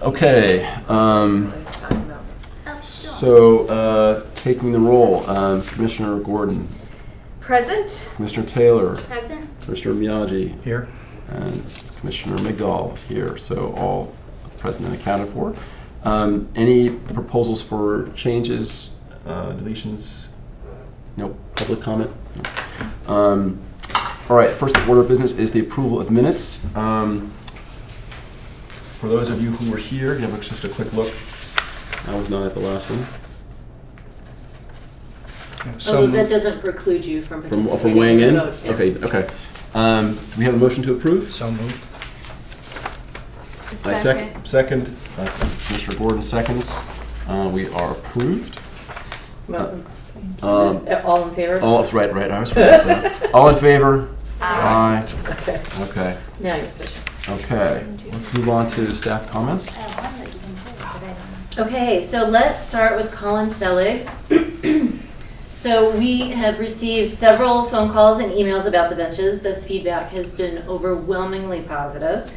Okay. So, taking the roll, Commissioner Gordon. Present. Commissioner Taylor. Present. Commissioner Miyagi. Here. And Commissioner Migdal is here, so all present and accounted for. Any proposals for changes, deletions? No. Public comment? No. All right, first order of business is the approval of minutes. For those of you who were here, give us just a quick look. I was not at the last one. Although that doesn't preclude you from participating. From weighing in? Vote, yeah. Okay. Do we have a motion to approve? So moved. I second. Commissioner Gordon seconds. We are approved. Well, all in favor? Right. I was forgetting that. All in favor? Aye. Okay. Now you're pushing. Okay. Let's move on to staff comments. Okay, so let's start with Colin Selig. So we have received several phone calls and emails about the benches. The feedback has been overwhelmingly positive.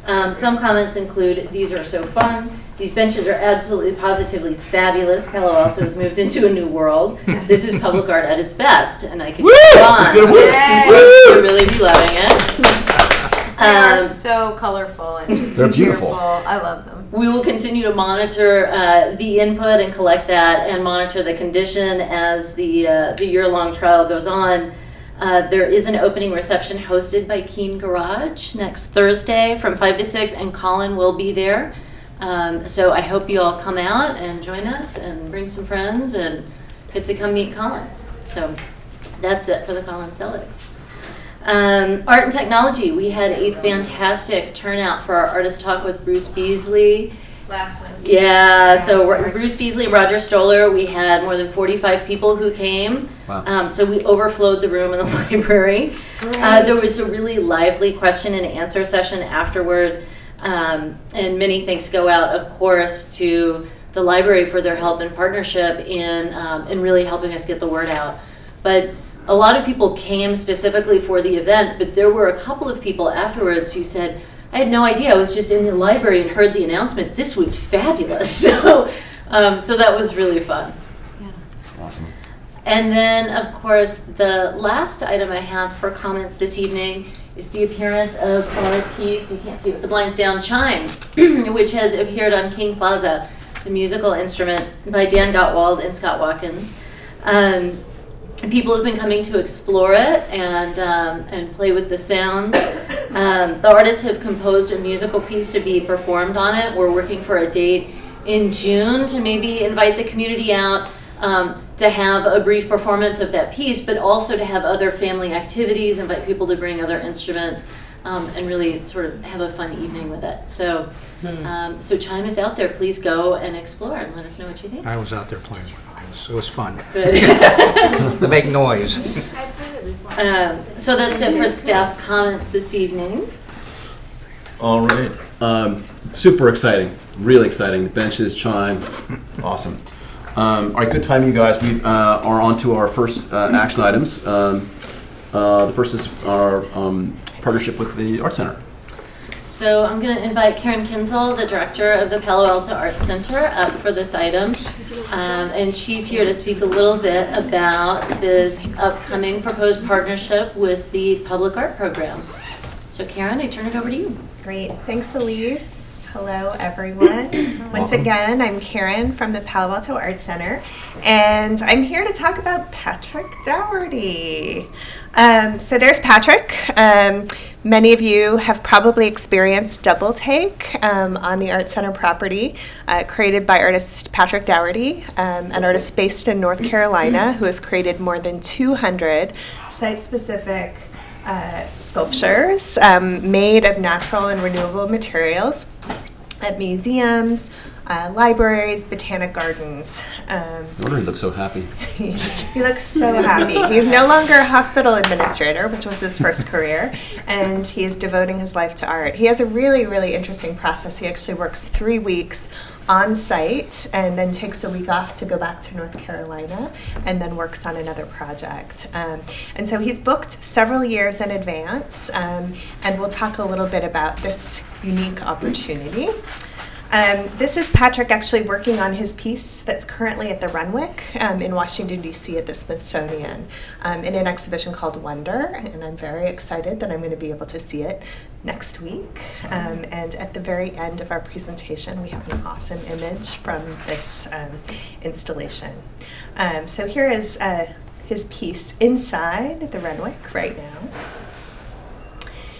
Some comments include, these are so fun. These benches are absolutely positively fabulous. Palo Alto has moved into a new world. This is public art at its best, and I can go on. You'll really be loving it. They are so colorful and they're beautiful. I love them. We will continue to monitor the input and collect that, and monitor the condition as the year-long trial goes on. There is an opening reception hosted by Keen Garage next Thursday from 5 to 6, and Colin will be there. So I hope you all come out and join us and bring some friends and get to come meet Colin. So that's it for the Colin Seligs. Art and technology. We had a fantastic turnout for our artist talk with Bruce Beasley. Last one. Yeah, so Bruce Beasley and Roger Stoller, we had more than 45 people who came. Wow. So we overflowed the room in the library. There was a really lively question and answer session afterward. And many thanks go out, of course, to the library for their help and partnership in really helping us get the word out. But a lot of people came specifically for the event, but there were a couple of people afterwards who said, I had no idea. I was just in the library and heard the announcement. This was fabulous. So that was really fun. Yeah. Awesome. And then, of course, the last item I have for comments this evening is the appearance of our piece, you can't see with the blinds down, Chime, which has appeared on King Plaza, the musical instrument by Dan Gottwald and Scott Watkins. People have been coming to explore it and play with the sounds. The artists have composed a musical piece to be performed on it. We're working for a date in June to maybe invite the community out to have a brief performance of that piece, but also to have other family activities, invite people to bring other instruments, and really sort of have a fun evening with it. So, so Chime is out there. Please go and explore and let us know what you think. I was out there playing. It was fun. Good. They make noise. So that's it for staff comments this evening. All right. Super exciting. Really exciting. The benches, Chime. Awesome. All right, good time, you guys. We are on to our first action items. The first is our partnership with the Art Center. So I'm going to invite Karen Kinzel, the director of the Palo Alto Arts Center, up for this item. And she's here to speak a little bit about this upcoming proposed partnership with the Public Art Program. So Karen, I turn it over to you. Great. Thanks, Elise. Hello, everyone. Once again, I'm Karen from the Palo Alto Arts Center, and I'm here to talk about Patrick Dougherty. So there's Patrick. Many of you have probably experienced Double Take on the Art Center property, created by artist Patrick Dougherty, an artist based in North Carolina who has created more than 200 site-specific sculptures made of natural and renewable materials at museums, libraries, botanic gardens. No wonder he looks so happy. He looks so happy. He's no longer a hospital administrator, which was his first career, and he is devoting his life to art. He has a really, really interesting process. He actually works 3 weeks on site and then takes a week off to go back to North Carolina and then works on another project. And so he's booked several years in advance, and we'll talk a little bit about this unique opportunity. This is Patrick actually working on his piece that's currently at the Renwick in Washington, D.C. at the Smithsonian in an exhibition called Wonder, and I'm very excited that I'm going to be able to see it next week. And at the very end of our presentation, we have an awesome image from this installation. So here is his piece inside the Renwick right now.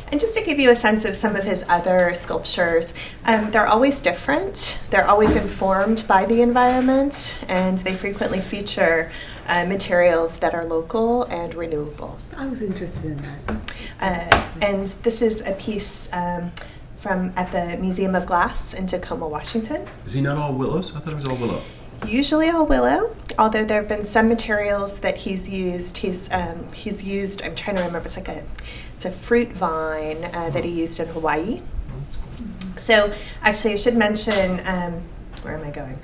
And just to give you a sense of some of his other sculptures, they're always different. They're always informed by the environment, and they frequently feature materials that are local and renewable. I was interested in that. And this is a piece from at the Museum of Glass in Tacoma, Washington. Is he not all willows? I thought it was all willow. Usually all willow, although there have been some materials that he's used. He's used, I'm trying to remember, it's a fruit vine that he used in Hawaii. That's cool. So actually I should mention, where am I going?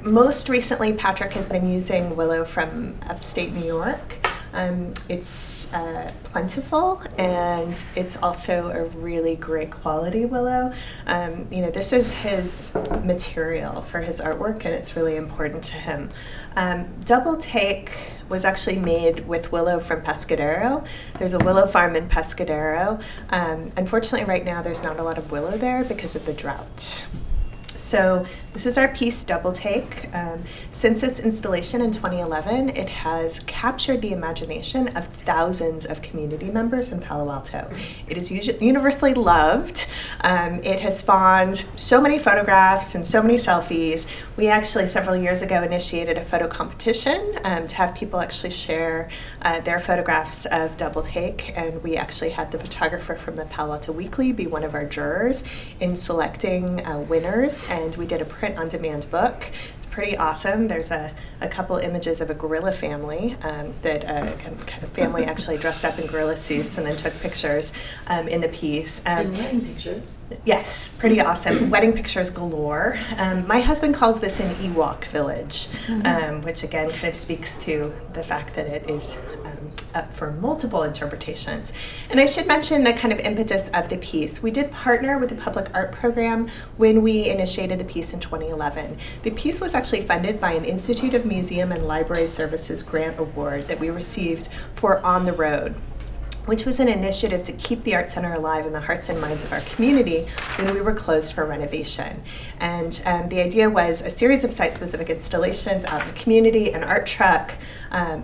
Most recently Patrick has been using willow from upstate New York. It's plentiful, and it's also a really great quality willow. This is his material for his artwork, and it's really important to him. Double Take was actually made with willow from Pescadero. There's a willow farm in Pescadero. Unfortunately, right now there's not a lot of willow there because of the drought. So this is our piece, Double Take. Since its installation in 2011, it has captured the imagination of thousands of community members in Palo Alto. It is universally loved. It has spawned so many photographs and so many selfies. We actually, several years ago, initiated a photo competition to have people actually share their photographs of Double Take, and we actually had the photographer from the Palo Alto Weekly be one of our jurors in selecting winners. And we did a print-on-demand book. It's pretty awesome. There's a couple images of a gorilla family that a family actually dressed up in gorilla suits and then took pictures in the piece. Wedding pictures. Yes, pretty awesome. Wedding pictures galore. My husband calls this an Ewok village, which again kind of speaks to the fact that it is up for multiple interpretations. And I should mention the kind of impetus of the piece. We did partner with the Public Art Program when we initiated the piece in 2011. The piece was actually funded by an Institute of Museum and Library Services grant award that we received for On the Road, which was an initiative to keep the Art Center alive in the hearts and minds of our community when we were closed for renovation. And the idea was a series of site-specific installations out in the community, an art truck,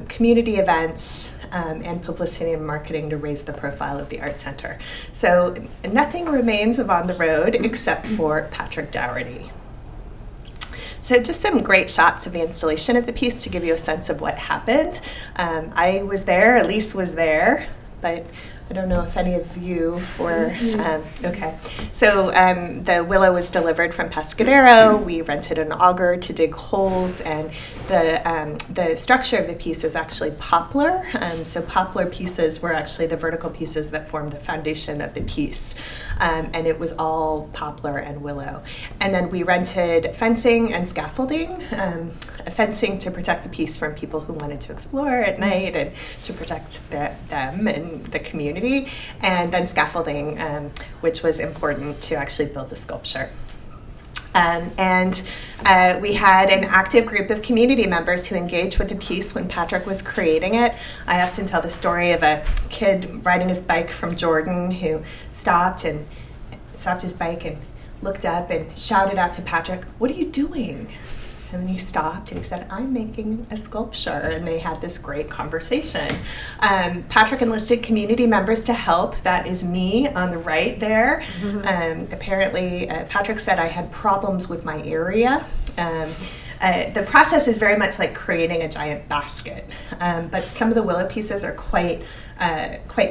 community events, and publicity and marketing to raise the profile of the Art Center. So nothing remains of On the Road except for Patrick Dougherty. So just some great shots of the installation of the piece to give you a sense of what happened. I was there, Elise was there, but I don't know if any of you were, okay. So the willow was delivered from Pescadero. We rented an auger to dig holes, and the structure of the piece is actually poplar. So poplar pieces were actually the vertical pieces that formed the foundation of the piece. And it was all poplar and willow. And then we rented fencing and scaffolding, fencing to protect the piece from people who wanted to explore at night and to protect them and the community. And then scaffolding, which was important to actually build the sculpture. And we had an active group of community members who engaged with the piece when Patrick was creating it. I often tell the story of a kid riding his bike from Jordan who stopped his bike and looked up and shouted out to Patrick, "What are you doing?" And then he stopped and he said, "I'm making a sculpture." And they had this great conversation. Patrick enlisted community members to help. That is me on the right there. Apparently, Patrick said I had problems with my area. The process is very much like creating a giant basket, but some of the willow pieces are quite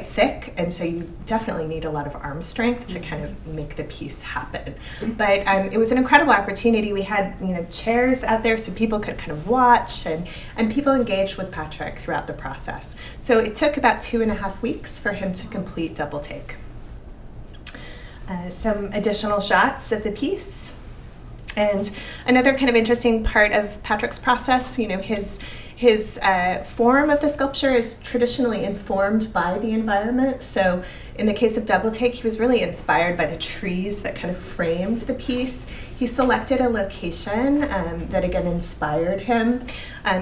thick, and so you definitely need a lot of arm strength to kind of make the piece happen. But it was an incredible opportunity. We had chairs out there so people could kind of watch, and people engaged with Patrick throughout the process. So it took about 2.5 weeks for him to complete Double Take. Some additional shots of the piece. And another kind of interesting part of Patrick's process, His form of the sculpture is traditionally informed by the environment. So in the case of Double Take, he was really inspired by the trees that kind of framed the piece. He selected a location that again inspired him.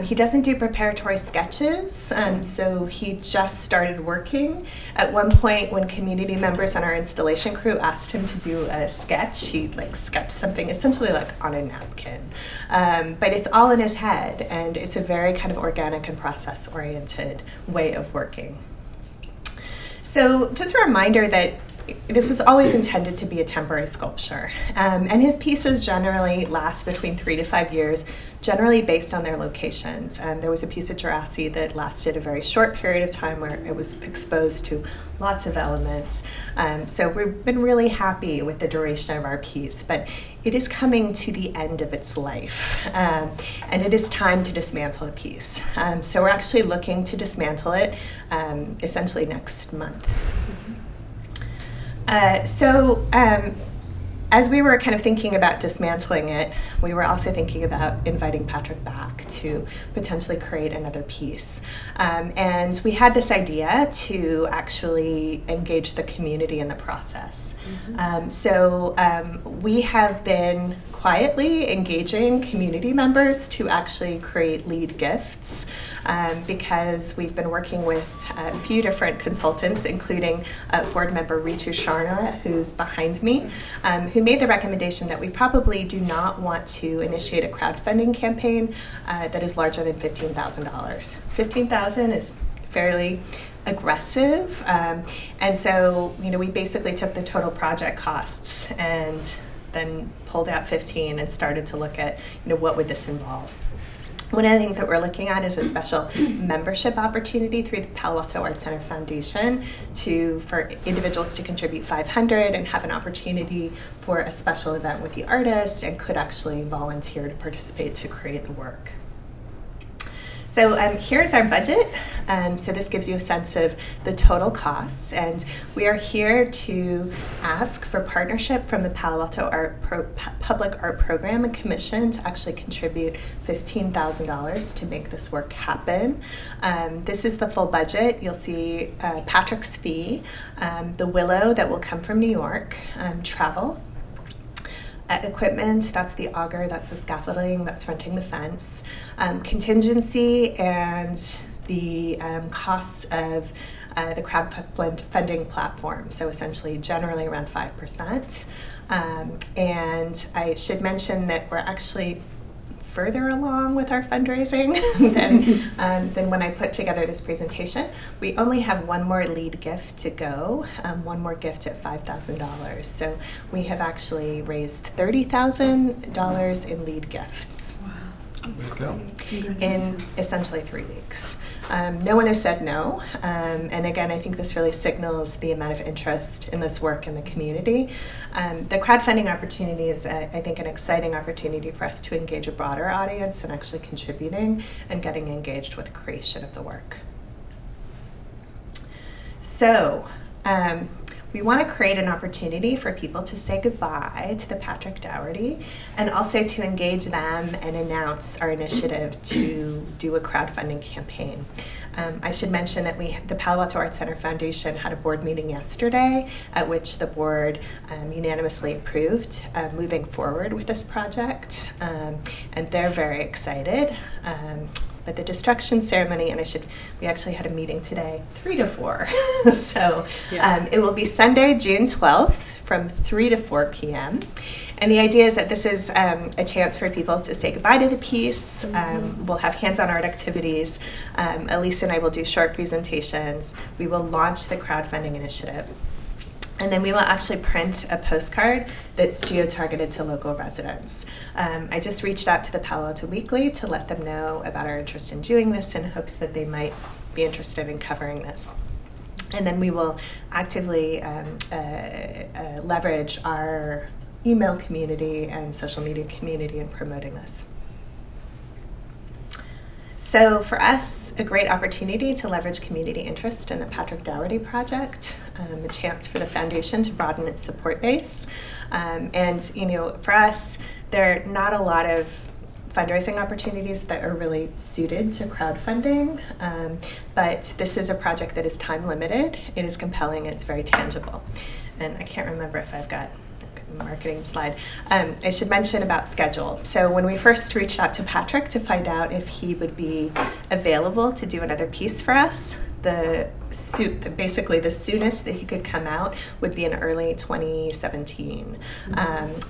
He doesn't do preparatory sketches, so he just started working. At one point, when community members on our installation crew asked him to do a sketch, he sketched something essentially on a napkin. But it's all in his head, and it's a very kind of organic and process-oriented way of working. So just a reminder that this was always intended to be a temporary sculpture, and his pieces generally last between 3 to 5 years, generally based on their locations. There was a piece at Jurassic that lasted a very short period of time where it was exposed to lots of elements. So we've been really happy with the duration of our piece, but it is coming to the end of its life, and it is time to dismantle the piece. So we're actually looking to dismantle it essentially next month. As we were kind of thinking about dismantling it, we were also thinking about inviting Patrick back to potentially create another piece. And we had this idea to actually engage the community in the process. We have been quietly engaging community members to actually create lead gifts because we've been working with a few different consultants, including board member Ritu Sharna, who's behind me, who made the recommendation that we probably do not want to initiate a crowdfunding campaign that is larger than $15,000. $15,000 is fairly aggressive, and so we basically took the total project costs and then pulled out 15 and started to look at what would this involve. One of the things that we're looking at is a special membership opportunity through the Palo Alto Art Center Foundation for individuals to contribute $500 and have an opportunity for a special event with the artist and could actually volunteer to participate to create the work. So here's our budget. So this gives you a sense of the total costs, and we are here to ask for partnership from the Palo Alto Public Art Program and Commission to actually contribute $15,000 to make this work happen. This is the full budget. You'll see Patrick's fee, the willow that will come from New York, travel, equipment, that's the auger, that's the scaffolding, that's renting the fence, contingency, and the costs of the crowdfunding platform, so essentially generally around 5%. And I should mention that we're actually further along with our fundraising than when I put together this presentation. We only have one more lead gift to go, one more gift at $5,000. So we have actually raised $30,000 in lead gifts. Wow. There you go. In essentially 3 weeks. No one has said no, and again, I think this really signals the amount of interest in this work in the community. The crowdfunding opportunity is, I think, an exciting opportunity for us to engage a broader audience and actually contributing and getting engaged with the creation of the work. So, we want to create an opportunity for people to say goodbye to the Patrick Dougherty and also to engage them and announce our initiative to do a crowdfunding campaign. I should mention that the Palo Alto Art Center Foundation had a board meeting yesterday at which the board unanimously approved moving forward with this project, and they're very excited. But the destruction ceremony, and we actually had a meeting today, 3 to 4. So it will be Sunday, June 12th from 3 to 4 p.m. And the idea is that this is a chance for people to say goodbye to the piece. We'll have hands-on art activities. Elise and I will do short presentations. We will launch the crowdfunding initiative. And then we will actually print a postcard that's geo-targeted to local residents. I just reached out to the Palo Alto Weekly to let them know about our interest in doing this in hopes that they might be interested in covering this. And then we will actively leverage our email community and social media community in promoting this. So for us, a great opportunity to leverage community interest in the Patrick Dougherty project, a chance for the foundation to broaden its support base. And for us, there are not a lot of fundraising opportunities that are really suited to crowdfunding. But this is a project that is time limited. It is compelling. It's very tangible. And I can't remember if I've got a marketing slide. I should mention about schedule. So when we first reached out to Patrick to find out if he would be available to do another piece for us, basically the soonest that he could come out would be in early 2017.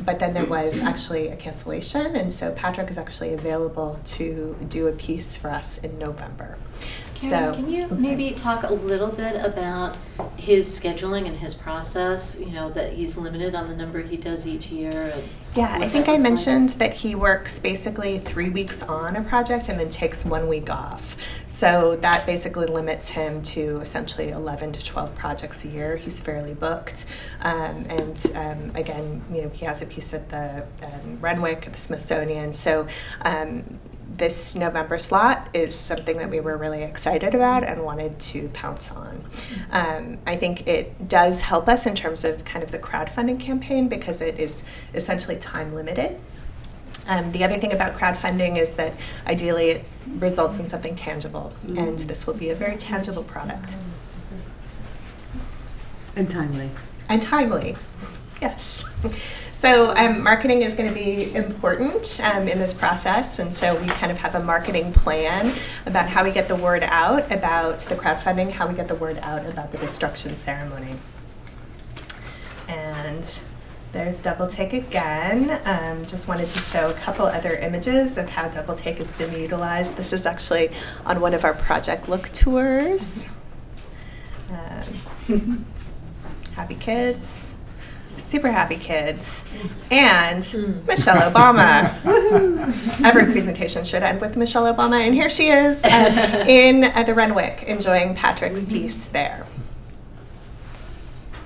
But then there was actually a cancellation, and so Patrick is actually available to do a piece for us in November. Karen, So can you maybe talk a little bit about his scheduling and his process, that he's limited on the number he does each year? And yeah, I what think that I looks mentioned that he works basically 3 weeks on a project and then takes 1 week off. So that basically limits him to essentially 11 to 12 projects a year. He's fairly booked. Again, he has a piece at the Renwick at the Smithsonian. So this November slot is something that we were really excited about and wanted to pounce on. I think it does help us in terms of kind of the crowdfunding campaign because it is essentially time limited. The other thing about crowdfunding is that ideally it results in something tangible, and this will be a very tangible product. And timely. And timely, yes. So marketing is going to be important in this process, and so we kind of have a marketing plan about how we get the word out about the crowdfunding, how we get the word out about the destruction ceremony. And there's Double Take again. Just wanted to show a couple other images of how Double Take has been utilized. This is actually on one of our Project Look tours. Happy kids. Super happy kids, and Michelle Obama. Every presentation should end with Michelle Obama, and here she is in the Renwick enjoying Patrick's piece there.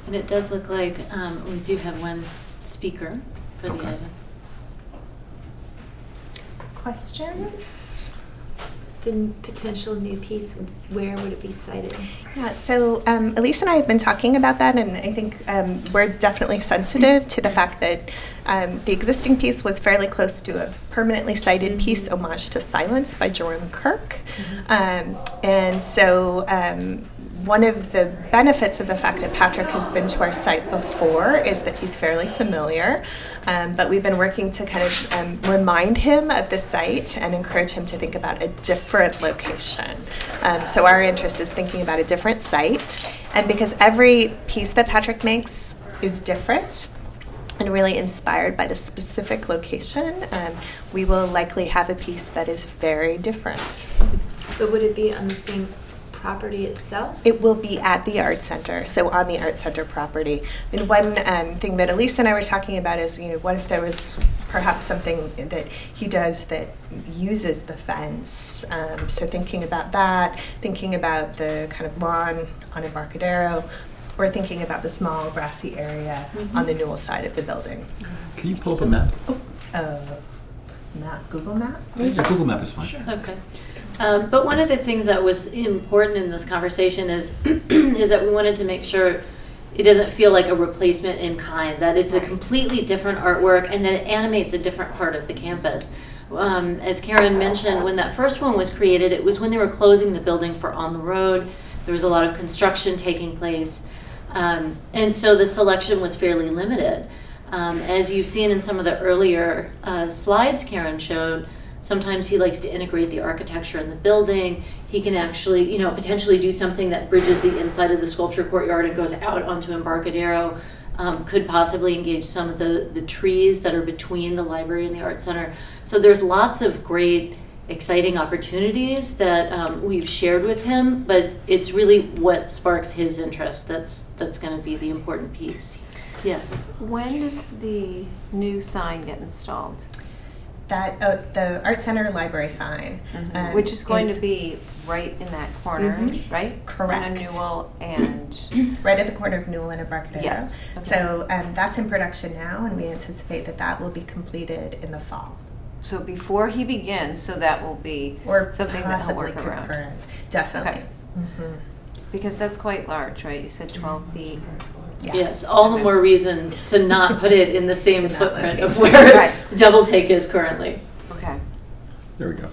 And it does look like we do have one speaker for the item. Questions? The potential new piece, where would it be cited? Yeah, so Elise and I have been talking about that, and I think we're definitely sensitive to the fact that the existing piece was fairly close to a permanently cited piece, Homage to Silence by Jerome Kirk. And so one of the benefits of the fact that Patrick has been to our site before is that he's fairly familiar, but we've been working to kind of remind him of the site and encourage him to think about a different location. So our interest is thinking about a different site, and because every piece that Patrick makes is different and really inspired by the specific location, we will likely have a piece that is very different. So would it be on the same property itself? It will be at the Art Center, so on the Art Center property. I mean, one thing that Elise and I were talking about is, what if there was perhaps something that he does that uses the fence? So thinking about that, thinking about the kind of lawn on Embarcadero, or thinking about the small grassy area on the Newell side of the building. Can you pull up a map? Map, Google Map? Yeah, Google Map is fine. Sure. Okay. But one of the things that was important in this conversation is is that we wanted to make sure it doesn't feel like a replacement in kind, that it's a completely different artwork and that it animates a different part of the campus. As Karen mentioned, when that first one was created, it was when they were closing the building for On the Road. There was a lot of construction taking place. And so the selection was fairly limited. As you've seen in some of the earlier slides Karen showed, sometimes he likes to integrate the architecture in the building. He can actually, potentially do something that bridges the inside of the sculpture courtyard and goes out onto Embarcadero. Could possibly engage some of the trees that are between the library and the art center. So there's lots of great, exciting opportunities that we've shared with him, but it's really what sparks his interest that's going to be the important piece. Yes. When does the new sign get installed? The Art Center library sign. Which is going to be right in that corner, right? Correct. On Newell and... right at the corner of Newell and Embarcadero. Yes. Okay. So that's in production now, and we anticipate that will be completed in the fall. So before he begins, so that will be Or something that he'll work around. concurrent. Definitely. Okay. Because that's quite large, right? You said 12 feet. Yes, all the more reason to not put it in the same In that footprint of location. where Right. Double Take is currently. Okay. There we go.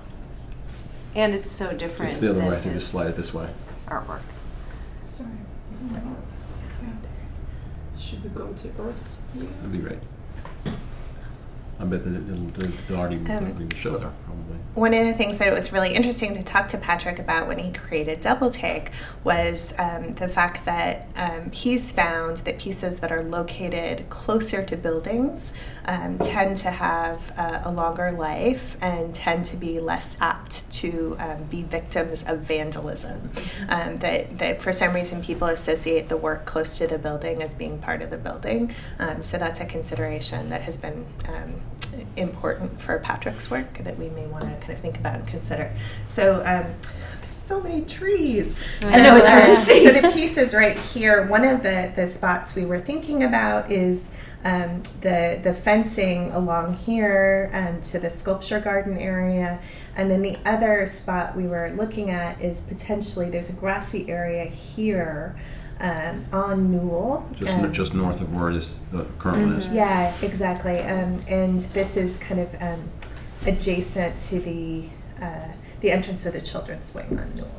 And it's so different. It's the other than way, so his just slide it this way. artwork. Sorry. Should we go to Earth? That'd be great. I bet that it'll already show there, probably. One of the things that it was really interesting to talk to Patrick about when he created Double Take was the fact that he's found that pieces that are located closer to buildings tend to have a longer life and tend to be less apt to be victims of vandalism. That for some reason people associate the work close to the building as being part of the building. So that's a consideration that has been important for Patrick's work that we may want to kind of think about and consider. So there's so many trees. I know, it's hard to see. So the piece is right here. One of the spots we were thinking about is the fencing along here to the sculpture garden area. And then the other spot we were looking at is potentially there's a grassy area here on Newell. Just north of where the current one is. Yeah, exactly. And this is kind of adjacent to the entrance of the children's wing on Newell.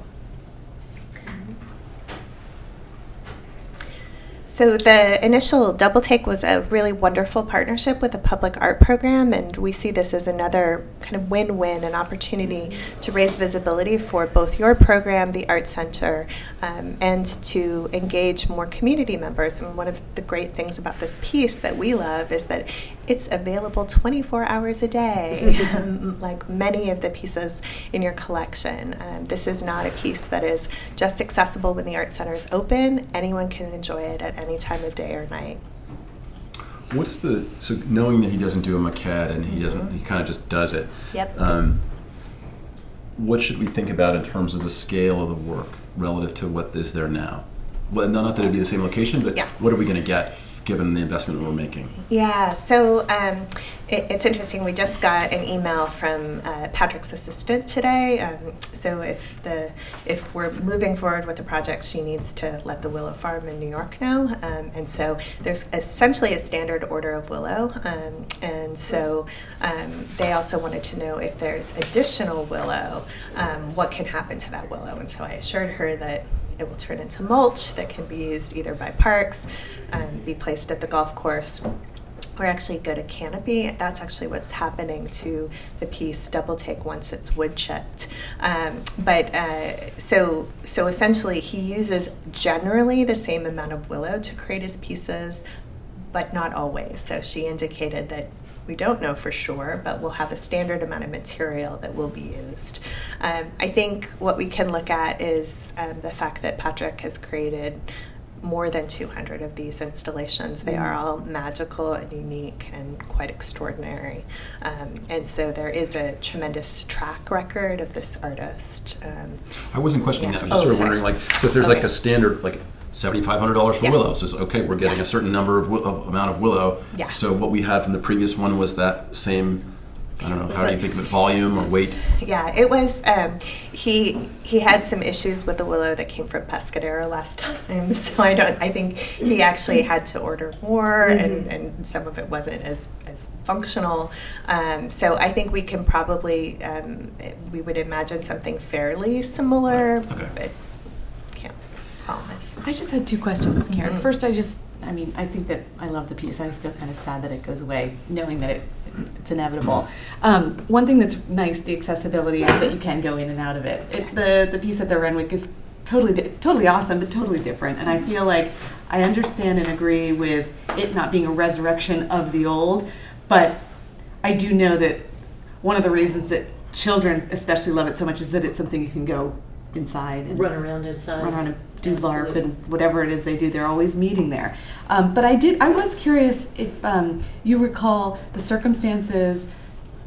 So the initial Double Take was a really wonderful partnership with the public art program, and we see this as another kind of win-win, an opportunity to raise visibility for both your program, the Art Center, and to engage more community members. And one of the great things about this piece that we love is that it's available 24 hours a day, like many of the pieces in your collection. This is not a piece that is just accessible when the Art Center is open. Anyone can enjoy it at any time of day or night. So knowing that he doesn't do a maquette and he kind of just does it. Yep. What should we think about in terms of the scale of the work relative to what is there now? Well, not that it'd be the same location, but Yeah. what are we going to get given the investment we're making? Yeah, so it's interesting. We just got an email from Patrick's assistant today. So if we're moving forward with the project, she needs to let the Willow Farm in New York know. And so there's essentially a standard order of willow. And so they also wanted to know if there's additional willow, what can happen to that willow. And so I assured her that it will turn into mulch that can be used either by parks, be placed at the golf course, or actually go to canopy. That's actually what's happening to the piece Double Take once it's wood chipped. So essentially he uses generally the same amount of willow to create his pieces, but not always. So she indicated that we don't know for sure, but we'll have a standard amount of material that will be used. I think what we can look at is the fact that Patrick has created more than 200 of these installations. They are all magical and unique and quite extraordinary. And so there is a tremendous track record of this artist. I wasn't questioning Yeah. that. I was just sort of Sorry. wondering, so if there's like a standard, like $7,500 for Yeah. willow, so it's okay, we're getting Yeah. a certain number of amount of willow. Yeah. So what we had from the previous one was that same, I don't know, how do you like- think of it, volume or weight? Yeah, it was. He had some issues with the willow that came from Pescadero last time, so I think he actually had to order more, and some of it wasn't as functional. So I think we can probably we would imagine something fairly similar, Okay. but can't promise. I just had two questions, Karen. Mhm. First, I think that I love the piece. I feel kind of sad that it goes away, knowing that it's inevitable. One thing that's nice, the accessibility, is that you can go in and out of it. The piece at the Renwick is totally awesome, but totally different. And I feel like I understand and agree with it not being a resurrection of the old, but I do know that one of the reasons that children especially love it so much is that it's something you can go inside and Run around inside. run around and do LARP Absolutely. and whatever it is they do. They're always meeting there. But I was curious if you recall the circumstances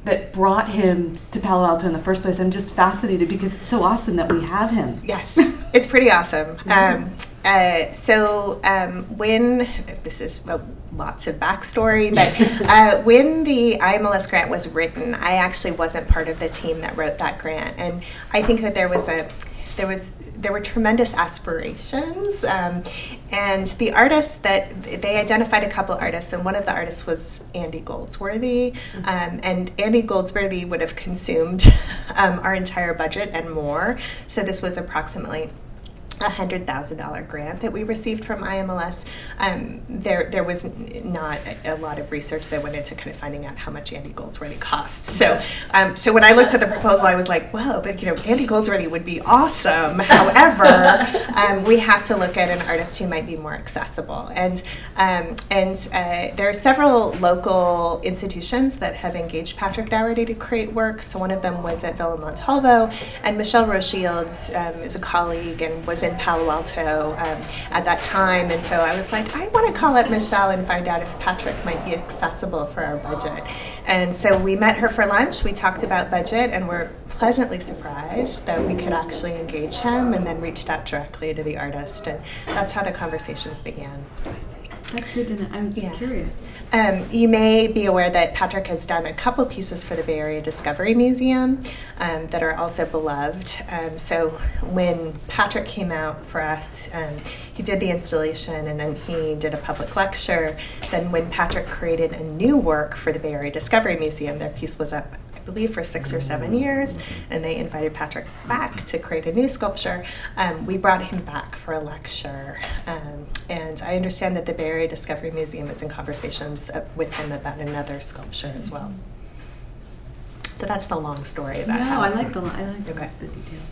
that brought him to Palo Alto in the first place. I'm just fascinated because it's so awesome that we have him. Yes, it's pretty awesome. When this is lots of backstory, but when the IMLS grant was written, I actually wasn't part of the team that wrote that grant, and I think that there was there were tremendous aspirations, and the artists that they identified a couple artists, and one of the artists was Andy Goldsworthy, and Andy Goldsworthy would have consumed our entire budget and more. So this was approximately $100,000 grant that we received from IMLS. There was not a lot of research that went into kind of finding out how much Andy Goldsworthy costs. So when I looked at the proposal, I was like, well, but, Andy Goldsworthy would be awesome. However, we have to look at an artist who might be more accessible. And there are several local institutions that have engaged Patrick Dougherty to create work. So one of them was at Villa Montalvo, and Michelle Rothschilds is a colleague and was in Palo Alto at that time, and so I was like, I want to call up Michelle and find out if Patrick might be accessible for our budget. And so we met her for lunch, we talked about budget, and we're pleasantly surprised that we could actually engage him, and then reached out directly to the artist, and that's how the conversations began. That's good to know. I'm just curious. You may be aware that Patrick has done a couple pieces for the Bay Area Discovery Museum that are also beloved. So when Patrick came out for us, he did the installation and then he did a public lecture. Then when Patrick created a new work for the Bay Area Discovery Museum, their piece was up, I believe, for 6 or 7 years, and they invited Patrick back to create a new sculpture. We brought him back for a lecture, and I understand that the Bay Area Discovery Museum is in conversations with him about another sculpture as well. So that's the long story about how. I like the Okay. the details.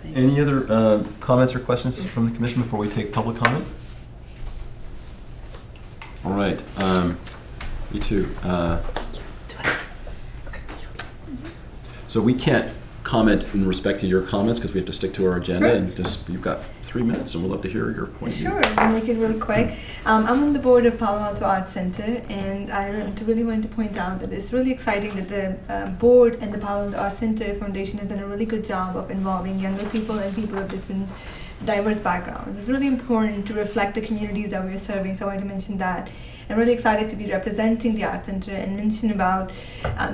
Thanks. Any other comments or questions from the commission before we take public comment? All right. Me too. So we can't comment in respect to your comments because we have to stick to our agenda, and you've got 3 minutes, and we'd love to hear your point of view. Sure, I'll make it really quick. I'm on the board of Palo Alto Art Center, and I really want to point out that it's really exciting that the board and the Palo Alto Art Center Foundation has done a really good job of involving younger people and people of different diverse backgrounds. It's really important to reflect the communities that we're serving, so I wanted to mention that. I'm really excited to be representing the Art Center and mention about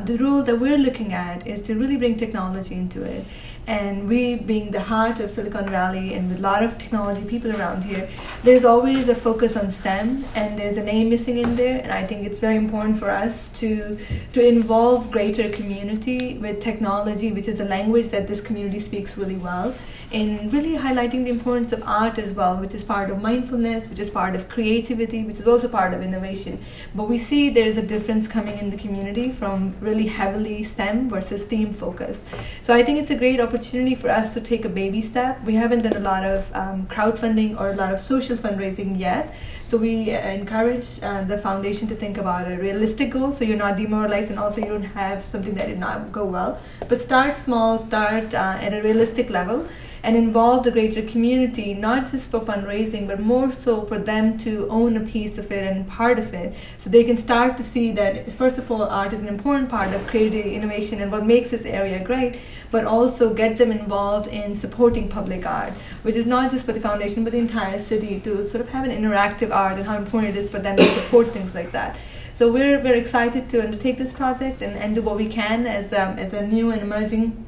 the role that we're looking at is to really bring technology into it. And we, being the heart of Silicon Valley and with a lot of technology people around here, there's always a focus on STEM, and there's a name missing in there. And I think it's very important for us to involve greater community with technology, which is a language that this community speaks really well, in really highlighting the importance of art as well, which is part of mindfulness, which is part of creativity, which is also part of innovation. But we see there's a difference coming in the community from really heavily STEM versus STEAM focused. So I think it's a great opportunity for us to take a baby step. We haven't done a lot of crowdfunding or a lot of social fundraising yet. So we encourage the foundation to think about a realistic goal, so you're not demoralized and also you don't have something that did not go well. But start small, start at a realistic level, and involve the greater community, not just for fundraising, but more so for them to own a piece of it and part of it, so they can start to see that, first of all, art is an important part of creative innovation and what makes this area great, but also get them involved in supporting public art, which is not just for the foundation, but the entire city, to sort of have an interactive art and how important it is for them to support things like that. So we're excited to undertake this project and do what we can as a new and emerging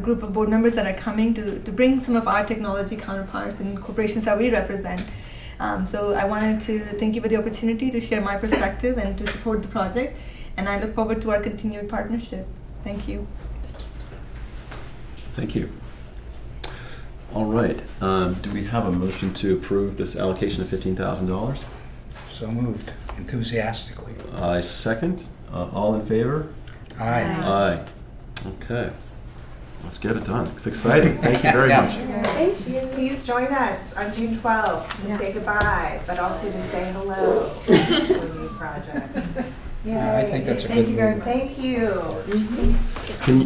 group of board members that are coming to bring some of our technology counterparts and corporations that we represent. So I wanted to thank you for the opportunity to share my perspective and to support the project, and I look forward to our continued partnership. Thank you. Thank you. All right. Do we have a motion to approve this allocation of $15,000? So moved, enthusiastically. I second. All in favor? Aye. Aye. Okay. Let's get it done. It's exciting. Thank you very much. Thank you. Please join us on June 12th to say goodbye, but also to say hello to a new project. Yeah, I think that's a good move. Thank you.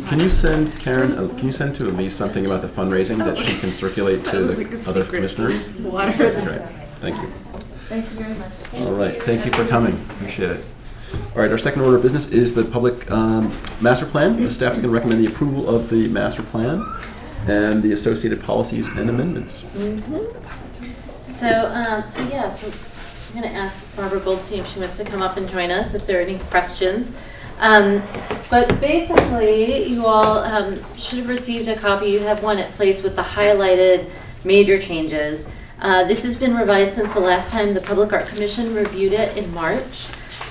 Can you send Karen? Can you send to Elise something about the fundraising that she can circulate to the other commissioners? Okay. Thank you. Thank you very much. All right. Thank you for coming. Appreciate it. All right, our second order of business is the public master plan. The staff is going to recommend the approval of the master plan and the associated policies and amendments. So I'm going to ask Barbara Goldstein if she wants to come up and join us if there are any questions. But basically, you all should have received a copy. You have one at place with the highlighted major changes. This has been revised since the last time the Public Art Commission reviewed it in March.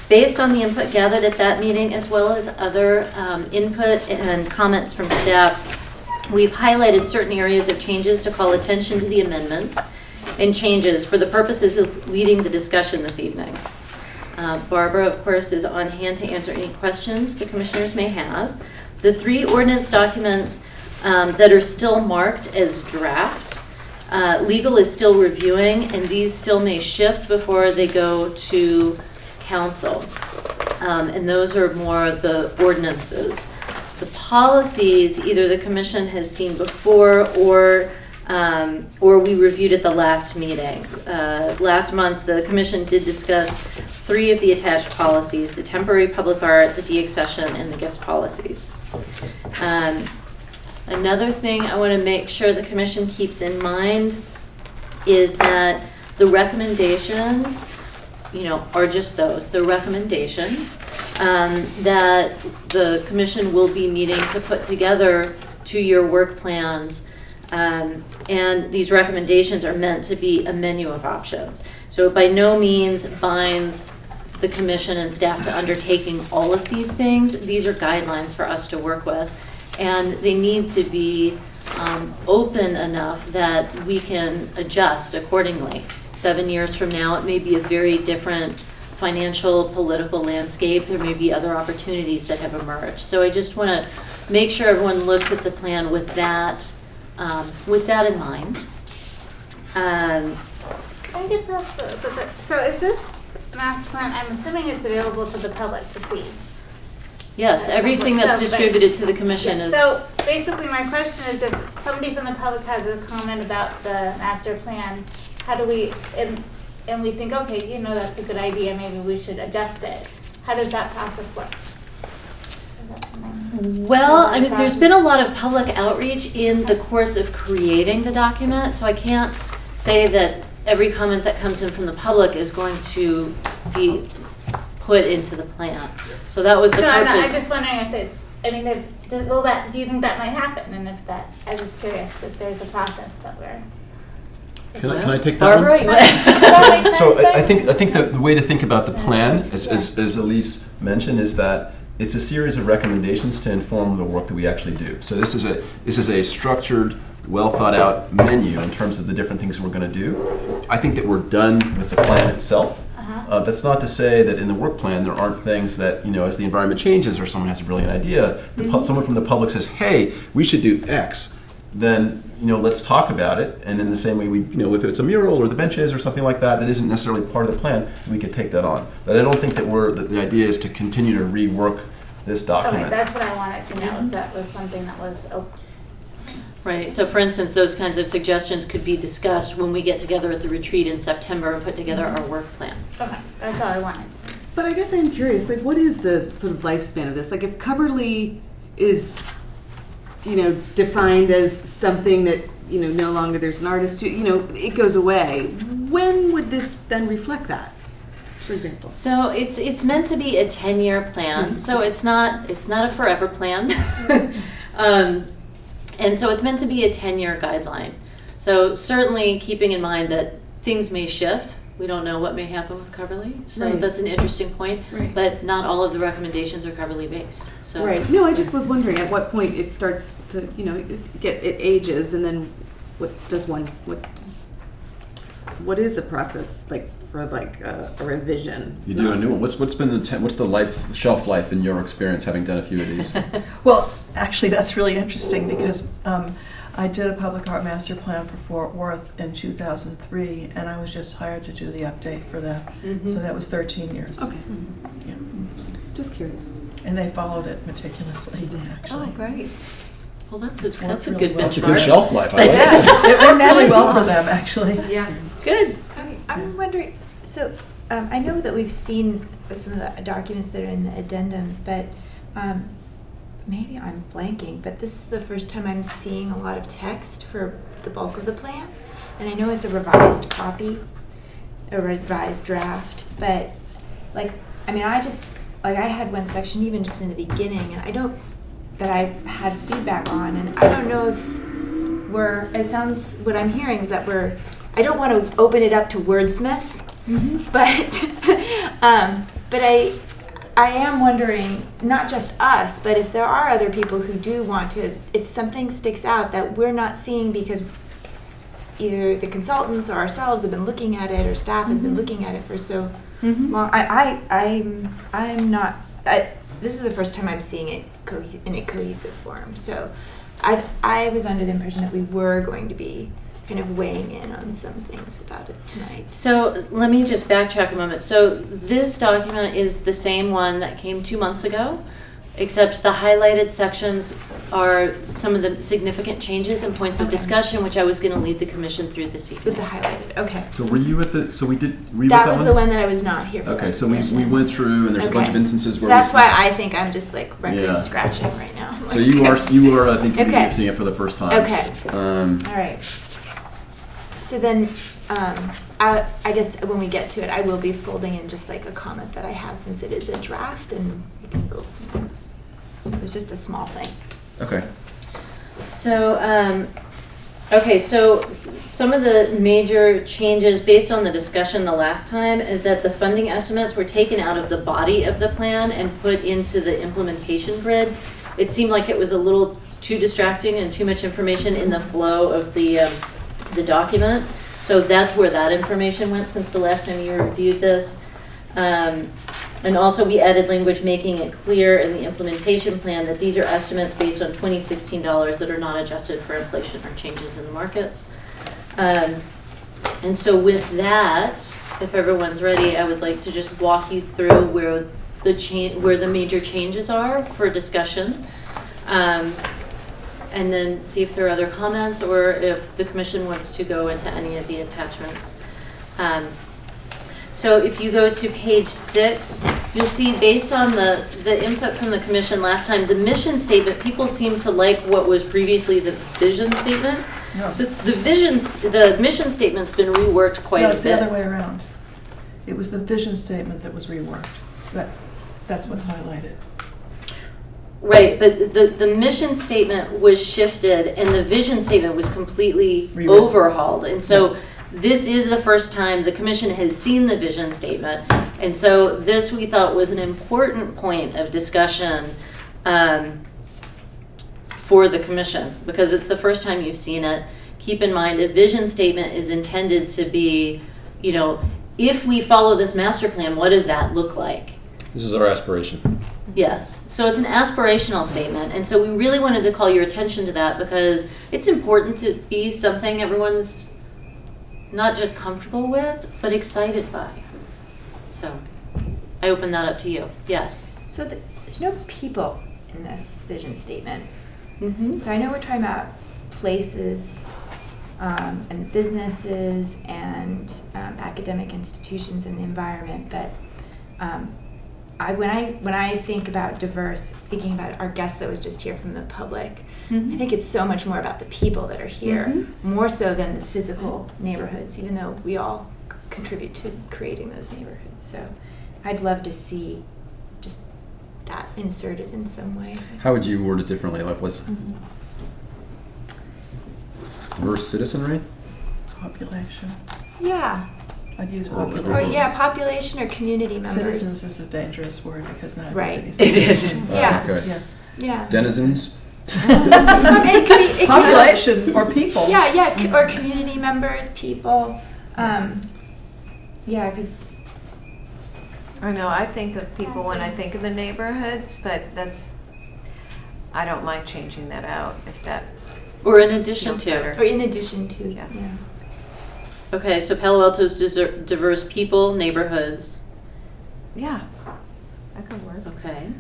Based on the input gathered at that meeting, as well as other input and comments from staff, we've highlighted certain areas of changes to call attention to the amendments and changes for the purposes of leading the discussion this evening. Barbara, of course, is on hand to answer any questions the commissioners may have. The 3 ordinance documents that are still marked as draft, legal is still reviewing, and these still may shift before they go to council. And those are more the ordinances. The policies, either the commission has seen before or we reviewed at the last meeting. Last month, the commission did discuss 3 of the attached policies: the temporary public art, the de-accession, and the gifts policies. Another thing I want to make sure the commission keeps in mind is that the recommendations, are just those. The recommendations that the commission will be meeting to put together 2-year work plans. And these recommendations are meant to be a menu of options. So it by no means binds the commission and staff to undertaking all of these things. These are guidelines for us to work with. And they need to be open enough that we can adjust accordingly. 7 years from now, it may be a very different financial, political landscape. There may be other opportunities that have emerged. So I just want to make sure everyone looks at the plan with that in mind. Can I just ask, so is this master plan, I'm assuming it's available to the public to see? Yes, everything that's distributed to the commission is... So basically my question is, if somebody from the public has a comment about the master plan, how do we, and we think, okay, that's a good idea, maybe we should adjust it. How does that process work? Well, there's been a lot of public outreach in the course of creating the document, so I can't say that every comment that comes in from the public is going to be put into the plan. So that was the purpose. I'm just wondering if it's, do you think that might happen? And if that, I'm just curious if there's a process that we're... Can I take that Barbara, one? So I think the way to think about the plan, as Elise mentioned, is that it's a series of recommendations to inform the work that we actually do. So this is a structured, well thought out menu in terms of the different things we're going to do. I think that we're done with the plan itself. That's not to say that in the work plan there aren't things that, as the environment changes or someone has a brilliant idea, someone from the public says, hey, we should do X, then let's talk about it. And in the same way, we if it's a mural or the benches or something like that isn't necessarily part of the plan, we could take that on. But I don't think that the idea is to continue to rework this document. Okay, that's what I wanted to know. If that was something that was Right. So, for instance, those kinds of suggestions could be discussed when we get together at the retreat in September and put together our work plan. Okay, that's all I wanted. But I guess I'm curious, what is the sort of lifespan of this? If Coverly is, defined as something that, no longer there's an artist who, it goes away, when would this then reflect that, for example? So it's meant to be a 10-year plan. So it's not a forever plan. And so it's meant to be a 10-year guideline. So certainly keeping in mind that things may shift. We don't know what may happen with Coverly. So that's an interesting point. Right. But not all of the recommendations are Coverly based. So right. No, I just was wondering at what point it starts to, it ages, and then what is the process for a revision? You do a new one. What's been what's the shelf life in your experience, having done a few of these? Well, actually, that's really interesting because I did a public art master plan for Fort Worth in 2003, and I was just hired to do the update for that. So that was 13 years. Okay. Yeah. Just curious. And they followed it meticulously, actually. Oh, great. Well, that's a really good benchmark. That's a good shelf life. I like it worked really well for them, actually. Yeah. Good. I'm wondering, so I know that we've seen some of the documents that are in the addendum, but maybe I'm blanking, but this is the first time I'm seeing a lot of text for the bulk of the plan. And I know it's a revised copy. a revised draft, but like, I mean, I had one section even just in the beginning, and that I had feedback on, and I don't know if it sounds, what I'm hearing is that I don't want to open it up to wordsmith, but I am wondering, not just us, but if there are other people who do want to, if something sticks out that we're not seeing because either the consultants or ourselves have been looking at it, or staff has been looking at it for so long. I'm not. This is the first time I'm seeing it in a cohesive form. So, I was under the impression that we were going to be kind of weighing in on some things about it tonight. So let me just backtrack a moment. So this document is the same one that came 2 months ago, except the highlighted sections are some of the significant changes and points of discussion, which I was going to lead the commission through this evening. With the highlighted, okay. So were you at the? So we did. Were you That at that was one? the one that I was not here for. Okay, that so we discussion. went through, and there's a bunch of instances So where that's why I think I'm just like record Yeah. scratching right now. So you are I think Okay. seeing it for the first time. Okay. All right. So then, I guess when we get to it, I will be folding in just like a comment that I have, since it is a draft, and we can go from there. So it's just a small thing. Okay. So, so some of the major changes based on the discussion the last time is that the funding estimates were taken out of the body of the plan and put into the implementation grid. It seemed like it was a little too distracting and too much information in the flow of the document. So that's where that information went since the last time you reviewed this. And also we added language making it clear in the implementation plan that these are estimates based on 2016 dollars that are not adjusted for inflation or changes in the markets. And so with that, if everyone's ready, I would like to just walk you through where the major changes are for discussion. And then see if there are other comments or if the commission wants to go into any of the attachments. So if you go to page 6, you'll see based on the input from the commission last time, the mission statement, people seem to like what was previously the vision statement. No. So the mission statement's been reworked quite a bit. No, it's the other way around. It was the vision statement that was reworked. That's what's highlighted. Right, but the mission statement was shifted and the vision statement was completely overhauled. And so this is the first time the commission has seen the vision statement. And so this we thought was an important point of discussion for the commission because it's the first time you've seen it. Keep in mind, a vision statement is intended to be, if we follow this master plan, what does that look like? This is our aspiration. Yes. So it's an aspirational statement. And so we really wanted to call your attention to that because it's important to be something everyone's not just comfortable with, but excited by. So I open that up to you. Yes. So there's no people in this vision statement. Mm-hmm. So I know we're talking about places and businesses and academic institutions and the environment, but when I think about diverse, thinking about our guest that was just here from the public, I think it's so much more about the people that are here, more so than the physical neighborhoods, even though we all contribute to creating those neighborhoods. So I'd love to see just that inserted in some way. How would you word it differently? Like, let's diverse citizenry? Population. Yeah. I'd use Or population. Population or community members. Citizens is a dangerous word because not Right. everybody's It is. Yeah. Okay. Yeah. Yeah. Denizens? It could- Population or people. Yeah, or community members, people. Because I know, I think of people when I think of the neighborhoods, but I don't mind changing that out if that. Or in addition feels to. better. or in addition to. Yeah. Okay, so Palo Alto's diverse people, neighborhoods. Yeah, that could work. Okay.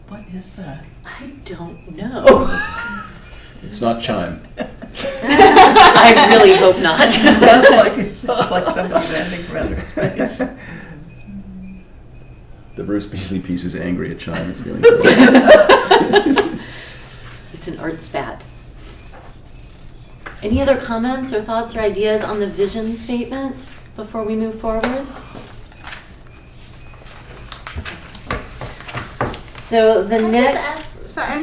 What is that? I don't know. It's not chime. I really hope not. Sounds like somebody landing from outer space. The Bruce Beasley piece is angry at Chime. It's feeling It's an art spat. Any other comments or thoughts or ideas on the vision statement before we move forward? So the next,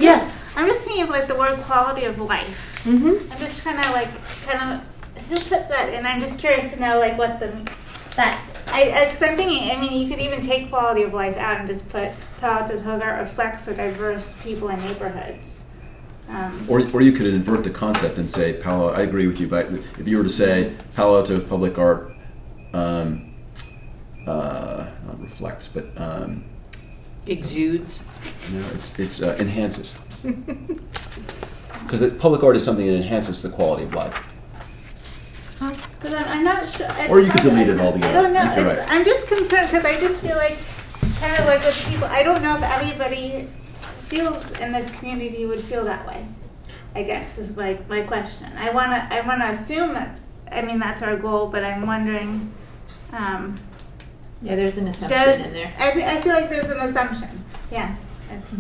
yes. I'm just thinking of like the word quality of life. Mm-hmm. I'm just trying to who put that in? I'm just curious to know like what because I'm thinking, I mean, you could even take quality of life out and just put Palo Alto Hogarth reflects the diverse people and neighborhoods. Or you could invert the concept and say Palo. I agree with you, but if you were to say Palo Alto Public Art, not reflects, but Exudes. no, it's enhances. Because public art is something that enhances the quality of life. Because I'm not sure. Or you could delete it altogether. I don't know. I think you're right. I'm just concerned because I just feel like, kind of like with people, I don't know if everybody feels in this community would feel that way. I guess is my question. I wanna assume that's our goal, but I'm wondering. Yeah, there's an assumption in there. I feel like there's an assumption. Yeah.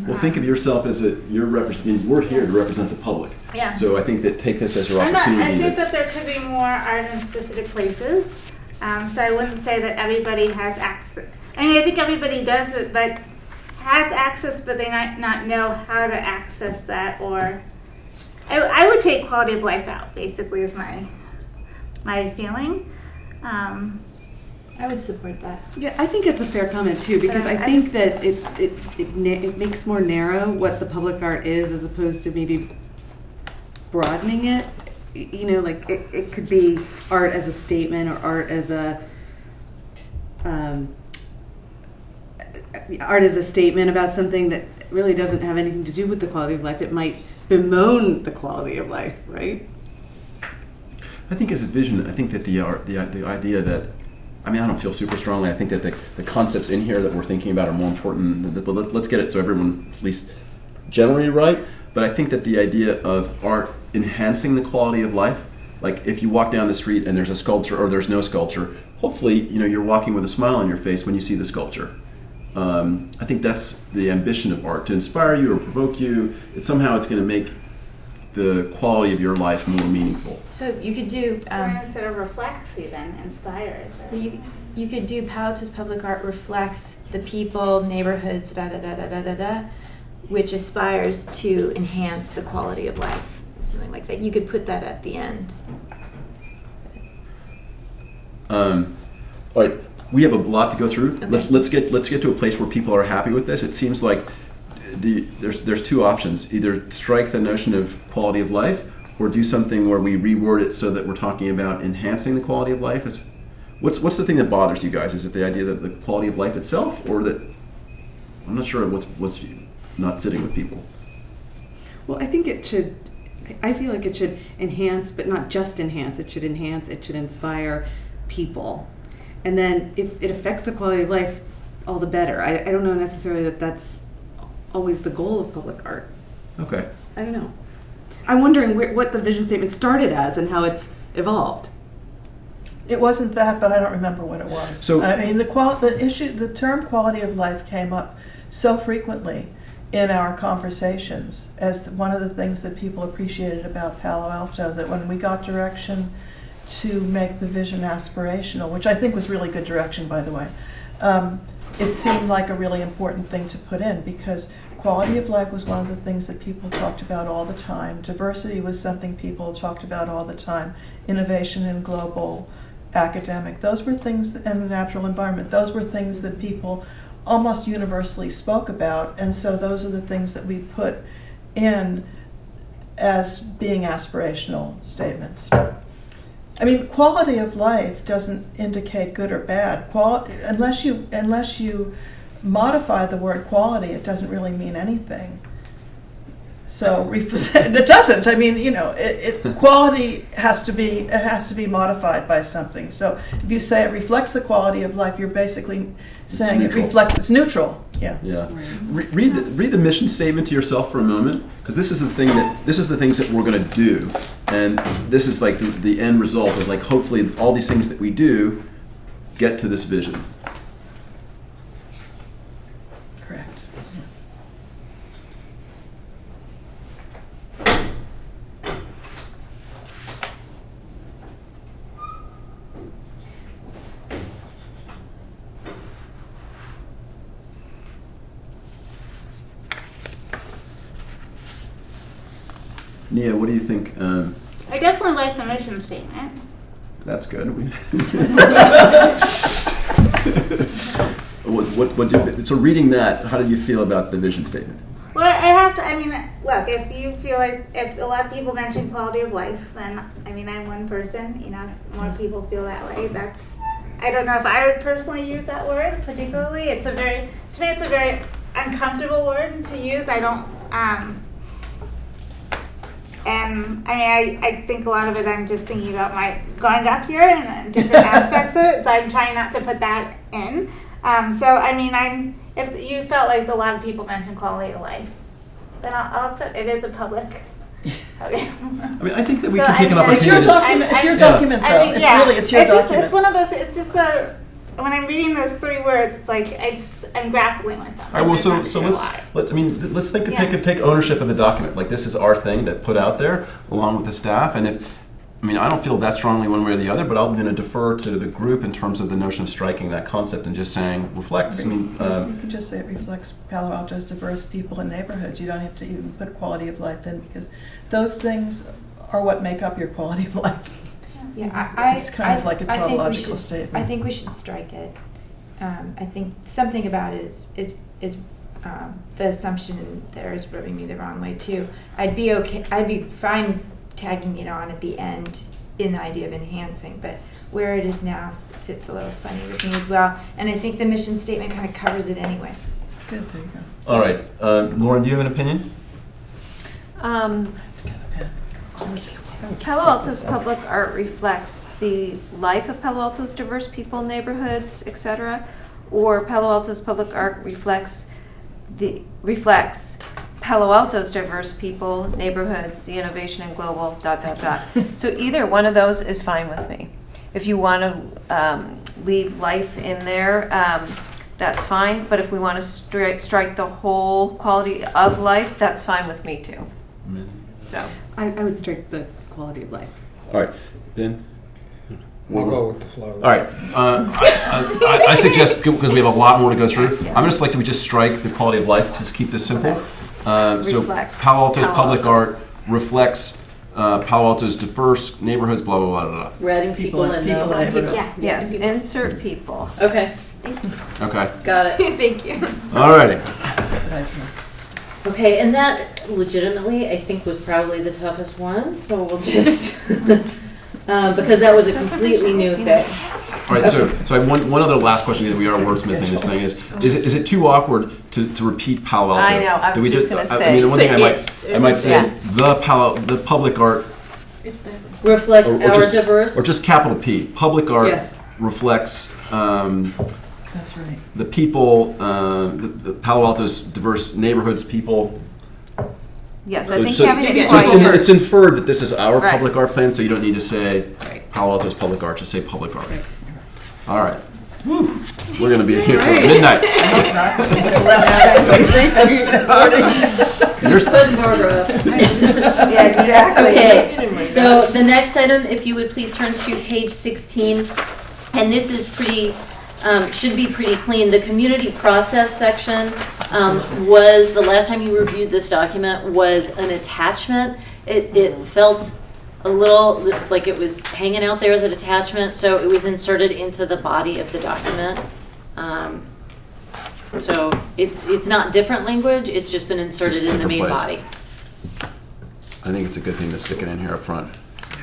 Well, think of yourself as we're here to represent the public. Yeah. So I think that take this as your opportunity. I think that there could be more art in specific places. So I wouldn't say that everybody has access. I mean, I think everybody does it, but has access, but they might not know how to access that. Or I would take quality of life out. Basically, is my feeling. I would support that. Yeah, I think it's a fair comment too, because I think that it makes more narrow what the public art is as opposed to maybe broadening it. You know, like it could be art as a statement or art as a statement about something that really doesn't have anything to do with the quality of life. It might bemoan the quality of life, right? I think as a vision, I think that the idea that, I mean, I don't feel super strongly. I think that the concepts in here that we're thinking about are more important. But let's get it so everyone's at least generally right. But I think that the idea of art enhancing the quality of life, like if you walk down the street and there's a sculpture or there's no sculpture, hopefully you're walking with a smile on your face when you see the sculpture. I think that's the ambition of art, to inspire you or provoke you. Somehow it's going to make the quality of your life more meaningful. So you could do instead of reflects, even inspires. You could do Palo Alto's public art reflects the people, neighborhoods, which aspires to enhance the quality of life, something like that. You could put that at the end. All right, we have a lot to go through. Okay. Let's get to a place where people are happy with this. It seems like there's two options: either strike the notion of quality of life, or do something where we reword it so that we're talking about enhancing the quality of life. What's the thing that bothers you guys? Is it the idea that the quality of life itself, or that I'm not sure what's not sitting with people? Well, I think it should. I feel like it should enhance, but not just enhance. It should enhance. It should inspire people, and then if it affects the quality of life, all the better. I don't know necessarily that that's always the goal of public art. Okay. I don't know. I'm wondering what the vision statement started as and how it's evolved. It wasn't that, but I don't remember what it was. So, I mean, the term quality of life came up so frequently in our conversations as one of the things that people appreciated about Palo Alto, that when we got direction to make the vision aspirational, which I think was really good direction, by the way, it seemed like a really important thing to put in, because quality of life was one of the things that people talked about all the time. Diversity was something people talked about all the time. Innovation and global academic, those were things, and the natural environment, those were things that people almost universally spoke about, and so those are the things that we put in as being aspirational statements. I mean, quality of life doesn't indicate good or bad. Unless you modify the word quality, it doesn't really mean anything. So it doesn't. I mean, quality has to be modified by something. So if you say it reflects the quality of life, you're basically saying it reflects. It's neutral. Yeah. Yeah. Read the mission statement to yourself for a moment, because this is the things that we're going to do, and this is like the end result of, like, hopefully all these things that we do get to this vision. Nia, what do you think? I definitely like the mission statement. That's good. So reading that, how do you feel about the vision statement? Well, look, if you feel like, if a lot of people mention quality of life, then, I'm one person, if more people feel that way, I don't know if I would personally use that word particularly. To me, it's a very uncomfortable word to use. I don't, I think a lot of it I'm just thinking about my going up here and different aspects of it, so I'm trying not to put that in. If you felt like a lot of people mentioned quality of life, then I'll accept it is a public. Okay. I think that we can take an opportunity. It's your document. It's your document, though. It's your document. It's one of those. It's just when I'm reading those 3 words, it's like I'm grappling with them. All right. Well, so let's take ownership of the document. Like, this is our thing that put out there along with the staff, and if. I don't feel that strongly one way or the other, but I'm going to defer to the group in terms of the notion of striking that concept and just saying reflects. You could just say it reflects Palo Alto's diverse people and neighborhoods. You don't have to even put quality of life in, because those things are what make up your quality of life. Yeah, it's kind of like a tautological statement. I think we should strike it. I think something about it is the assumption there is rubbing me the wrong way too. I'd be fine tagging it on at the end in the idea of enhancing, but where it is now sits a little funny with me as well. And I think the mission statement kind of covers it anyway. Good, there you go. So. All right, Lauren, do you have an opinion? Palo Alto's public art reflects the life of Palo Alto's diverse people, neighborhoods, etc., or Palo Alto's public art reflects Palo Alto's diverse people, neighborhoods, the innovation and global ... So either one of those is fine with me. If you want to leave life in there, that's fine. But if we want to strike the whole quality of life, that's fine with me too. So I would strike the quality of life. All right, Ben? We'll go with the flow. All right. I suggest, because we have a lot more to go through, I'm going to select that we just strike the quality of life, just keep this simple. Okay. So Palo Alto's public art reflects Palo Alto's diverse neighborhoods, blah, blah, blah, blah, blah. We're adding people in people now. and neighborhoods. yes, insert people. Okay. Okay. Got it. Thank you. All righty. Okay, and that legitimately, I think, was probably the toughest one. So we'll just because that was a completely new thing. All right, so I have one other last question that we are wordsmithing this thing is it too awkward to repeat Palo Alto? I know, I was just gonna say. The one thing I might say, the public art Reflects or our just, diverse. or just capital P. Public art Yes. reflects That's right. the people, the Palo Alto's diverse neighborhoods, people. Yes, So- I think so- having it So twice. it's inferred that this is our Right. public art plan, so you don't need to say Right. Palo Alto's public art, just say public art. Right. All right. Woo. We're going to be here till midnight. You're Put Barbara up. Yeah, exactly. Okay, so the next item, if you would please turn to page 16, and this is pretty, should be pretty clean. The community process section was, the last time you reviewed this document, was an attachment. It felt a little like it was hanging out there as an attachment, so it was inserted into the body of the document. So it's not different language, it's just been inserted Just in the main different body. I think it's a good thing to stick it in here up front.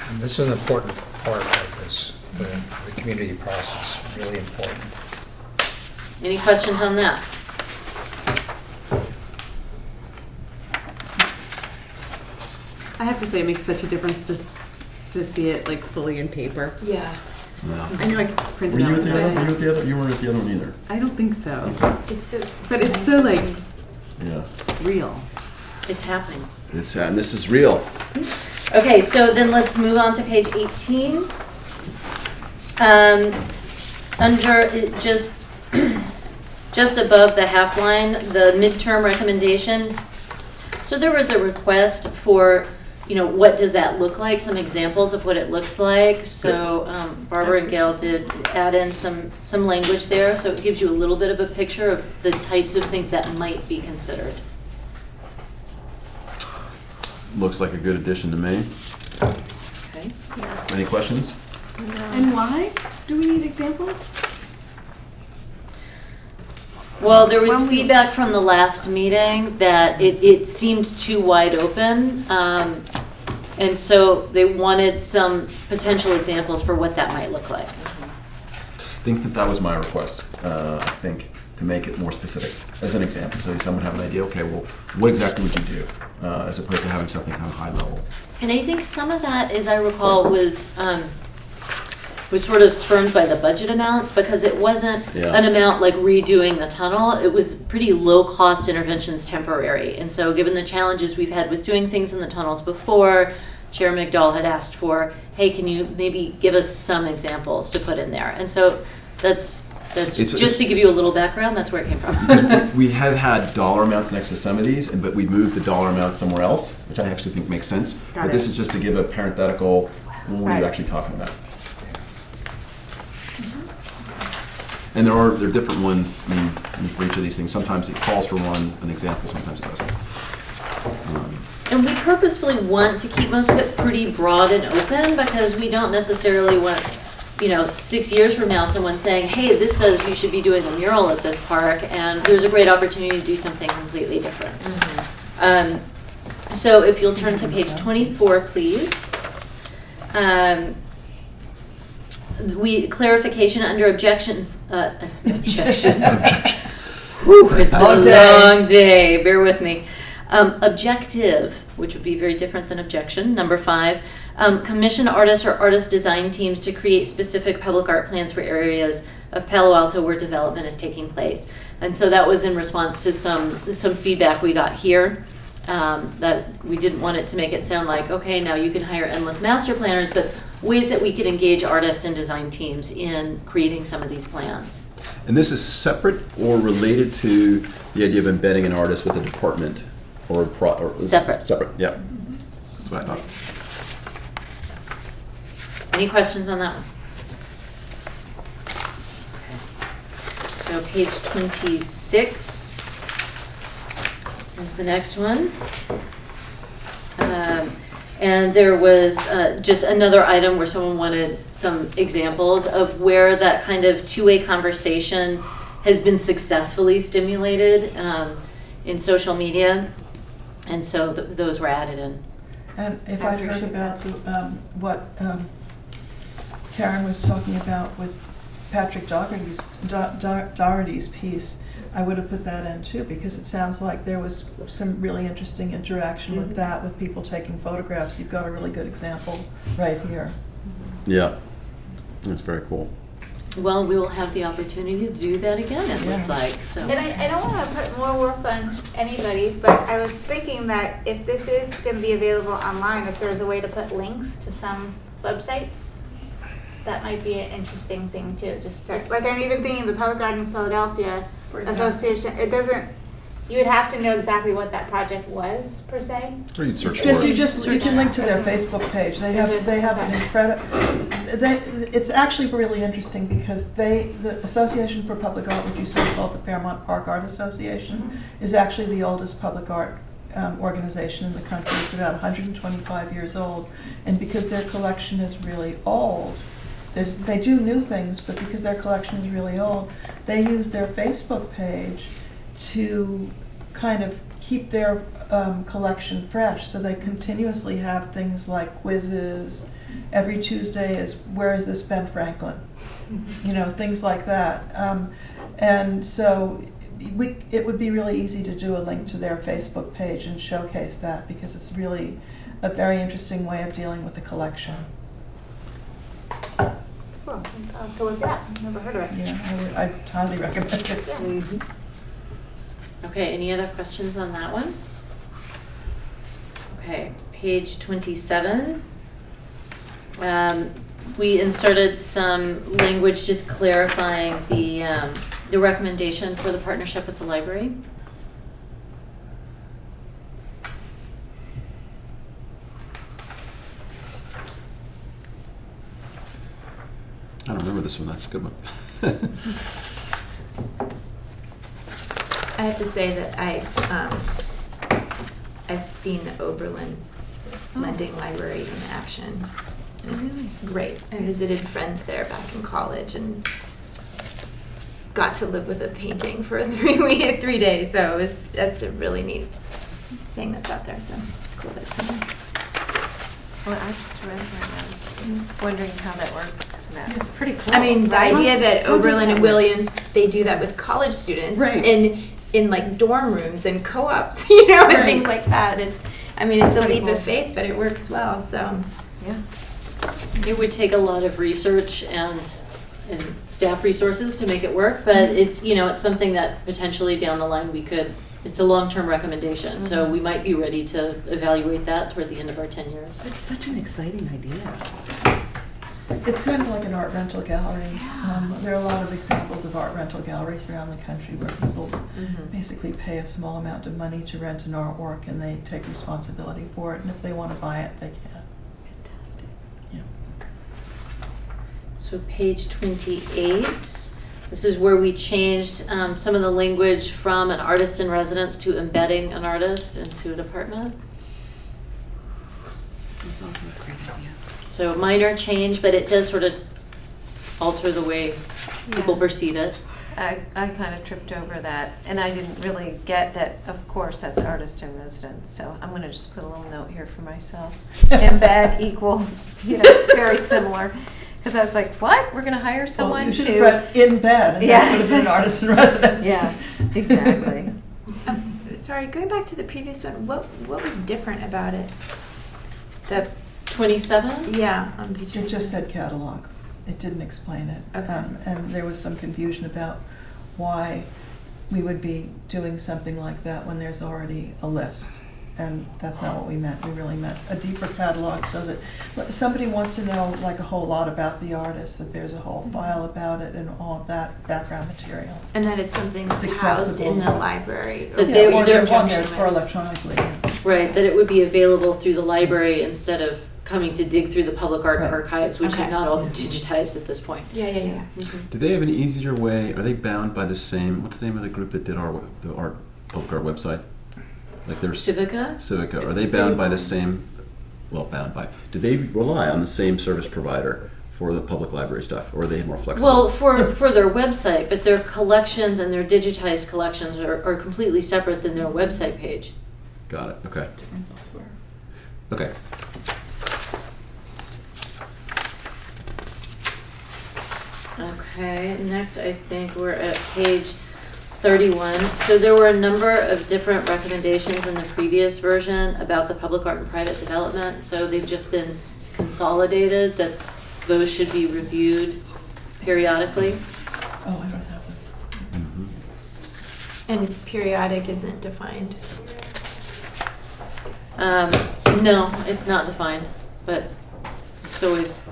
And this is an important part of this, the community process, really important. Any questions on that? I have to say, it makes such a difference to see it like fully in paper. Yeah. Yeah. I know I printed Were out. you at the today. other? Were you at the other? You weren't at the other one either. I don't think so. It's so. But it's so like Yeah. real. It's happening. And this is real. Okay, so then let's move on to page 18. Under just above the half line, the midterm recommendation. So there was a request for, what does that look like? Some examples of what it looks like. So Barbara and Gail did add in some language there, so it gives you a little bit of a picture of the types of things that might be considered. looks like a good addition to me. Okay. Any questions? And why do we need examples? Well, there was When we- feedback from the last meeting that it seemed too wide open. And so they wanted some potential examples for what that might look like. I think that was my request. I think to make it more specific, as an example, so someone have an idea. Okay, well, what exactly would you do, as opposed to having something kind of high level. And I think some of that, as I recall, was sort of spurned by the budget amounts, because it wasn't an amount like redoing the tunnel. It was pretty low cost interventions, temporary. And so given the challenges we've had with doing things in the tunnels before, Chair McDowell had asked for, hey, can you maybe give us some examples to put in there? And so that's just to give you a little background, that's where it came from. We have had dollar amounts next to some of these, but we moved the dollar amount somewhere else, which I actually think makes sense. But this is just to give a parenthetical, what are you actually talking about? And there are different ones, I mean, for each of these things. Sometimes it calls for an example, sometimes it doesn't. And we purposefully want to keep most of it pretty broad and open, because we don't necessarily want, 6 years from now someone saying, hey, this says you should be doing a mural at this park, and there's a great opportunity to do something completely different. So if you'll turn to page 24, please. Clarification under objections. Whew, it's been a long day. Bear with me. Objective, which would be very different than objection. Number 5, commission artists or artist design teams to create specific public art plans for areas of Palo Alto where development is taking place. And so that was in response to some feedback we got here, that we didn't want it to make it sound like, okay, now you can hire endless master planners, but ways that we could engage artists and design teams in creating some of these plans. And this is separate or related to the idea of embedding an artist with a department or Separate. Separate, yeah. That's what I thought. Any questions on that one? So page 26 is the next one. And there was just another item where someone wanted some examples of where that kind of two-way conversation has been successfully stimulated in social media. And so those were added in. And if I'd heard about what Karen was talking about with Patrick Doherty's piece, I would have put that in too, because it sounds like there was some really interesting interaction with that, with people taking photographs. You've got a really good example right here. Yeah, that's very cool. Well, we will have the opportunity to do that again, it looks like. So. And I don't want to put more work on anybody, but I was thinking that if this is going to be available online, if there's a way to put links to some websites, that might be an interesting thing too. Just start, like I'm even thinking the Public Garden of Philadelphia Association. It doesn't. You would have to know exactly what that project was per se. Or you'd search Yes, for it. you can link to their Facebook page. They have an incredible. It's actually really interesting because the Association for Public Art, which used to be called the Fairmont Park Art Association, is actually the oldest public art organization in the country. It's about 125 years old, and because their collection is really old, they do new things, but because their collection is really old, they use their Facebook page to kind of keep their collection fresh. So they continuously have things like quizzes. Every Tuesday is, where is this Ben Franklin? Things like that. And so it would be really easy to do a link to their Facebook page and showcase that, because it's really a very interesting way of dealing with the collection. Cool. I'll have to look it up. I've never heard of it. Yeah, I highly recommend it. Yeah. Mm-hmm. Okay, any other questions on that one? Okay, page 27. We inserted some language just clarifying the recommendation for the partnership with the library. I don't remember this one. That's a good one. I have to say that I've seen the Oberlin lending library in action. And it's great. I visited friends there back in college and got to live with a painting for 3 days. So that's a really neat thing that's out there. So it's cool that it's in there. Well, I just read that. I was wondering how that works. That's pretty cool. I mean, the idea that How does Oberlin that and work? Williams, they do that with college students Right. in like dorm rooms and co-ops, you know, and Right. things like that. It's a Pretty leap cool. of faith, but it works well. So Yeah. It would take a lot of research and staff resources to make it work, but it's something that potentially down the line it's a long-term recommendation, so we might be ready to evaluate that toward the end of our 10 years. It's such an exciting idea. It's kind of like an art rental gallery. There are a lot of examples of art rental galleries around the country where people basically pay a small amount of money to rent an artwork and they take responsibility for it, and if they want to buy it, they can. Fantastic. Yeah. So page 28, this is where we changed some of the language from an artist in residence to embedding an artist into a department. That's also a great idea. So a minor change, but it does sort of alter the way people perceive it. I kind of tripped over that, and I didn't really get that, of course, that's artist in residence, so I'm going to just put a little note here for myself. Embed equals, it's very similar. Because I was like, what? We're going to hire someone You should to... have read in bed, and that would have been an artist in residence. Yeah, exactly. sorry, going back to the previous one, what was different about it? The 27? yeah, on page. It just said catalog. It didn't explain it. Okay. And there was some confusion about why we would be doing something like that when there's already a list. And that's not what we meant. We really meant a deeper catalog so that if somebody wants to know like a whole lot about the artist, that there's a whole file about it and all of that background material. And that it's something that's It's housed in the accessible. library. That Yeah, they- or they're- on there or electronically. Right, that it would be available through the library instead of coming to dig through the public art Right. archives, which have Okay. not all been digitized at this point. Yeah. Do they have an easier way? Are they bound by the same? What's the name of the group that did the art public art website? Like there's Civica? Civica. Are they bound by the same? Well, bound by. Do they rely on the same service provider for the public library stuff, or are they more flexible? Well, for their website, but their collections and their digitized collections are completely separate than their website page. Got it. Okay. Different software. Okay. Okay, next I think we're at page 31. So there were a number of different recommendations in the previous version about the public art and private development. So they've just been consolidated, that those should be reviewed periodically. Oh, I don't have one. And periodic isn't defined. No, it's not defined, but it's always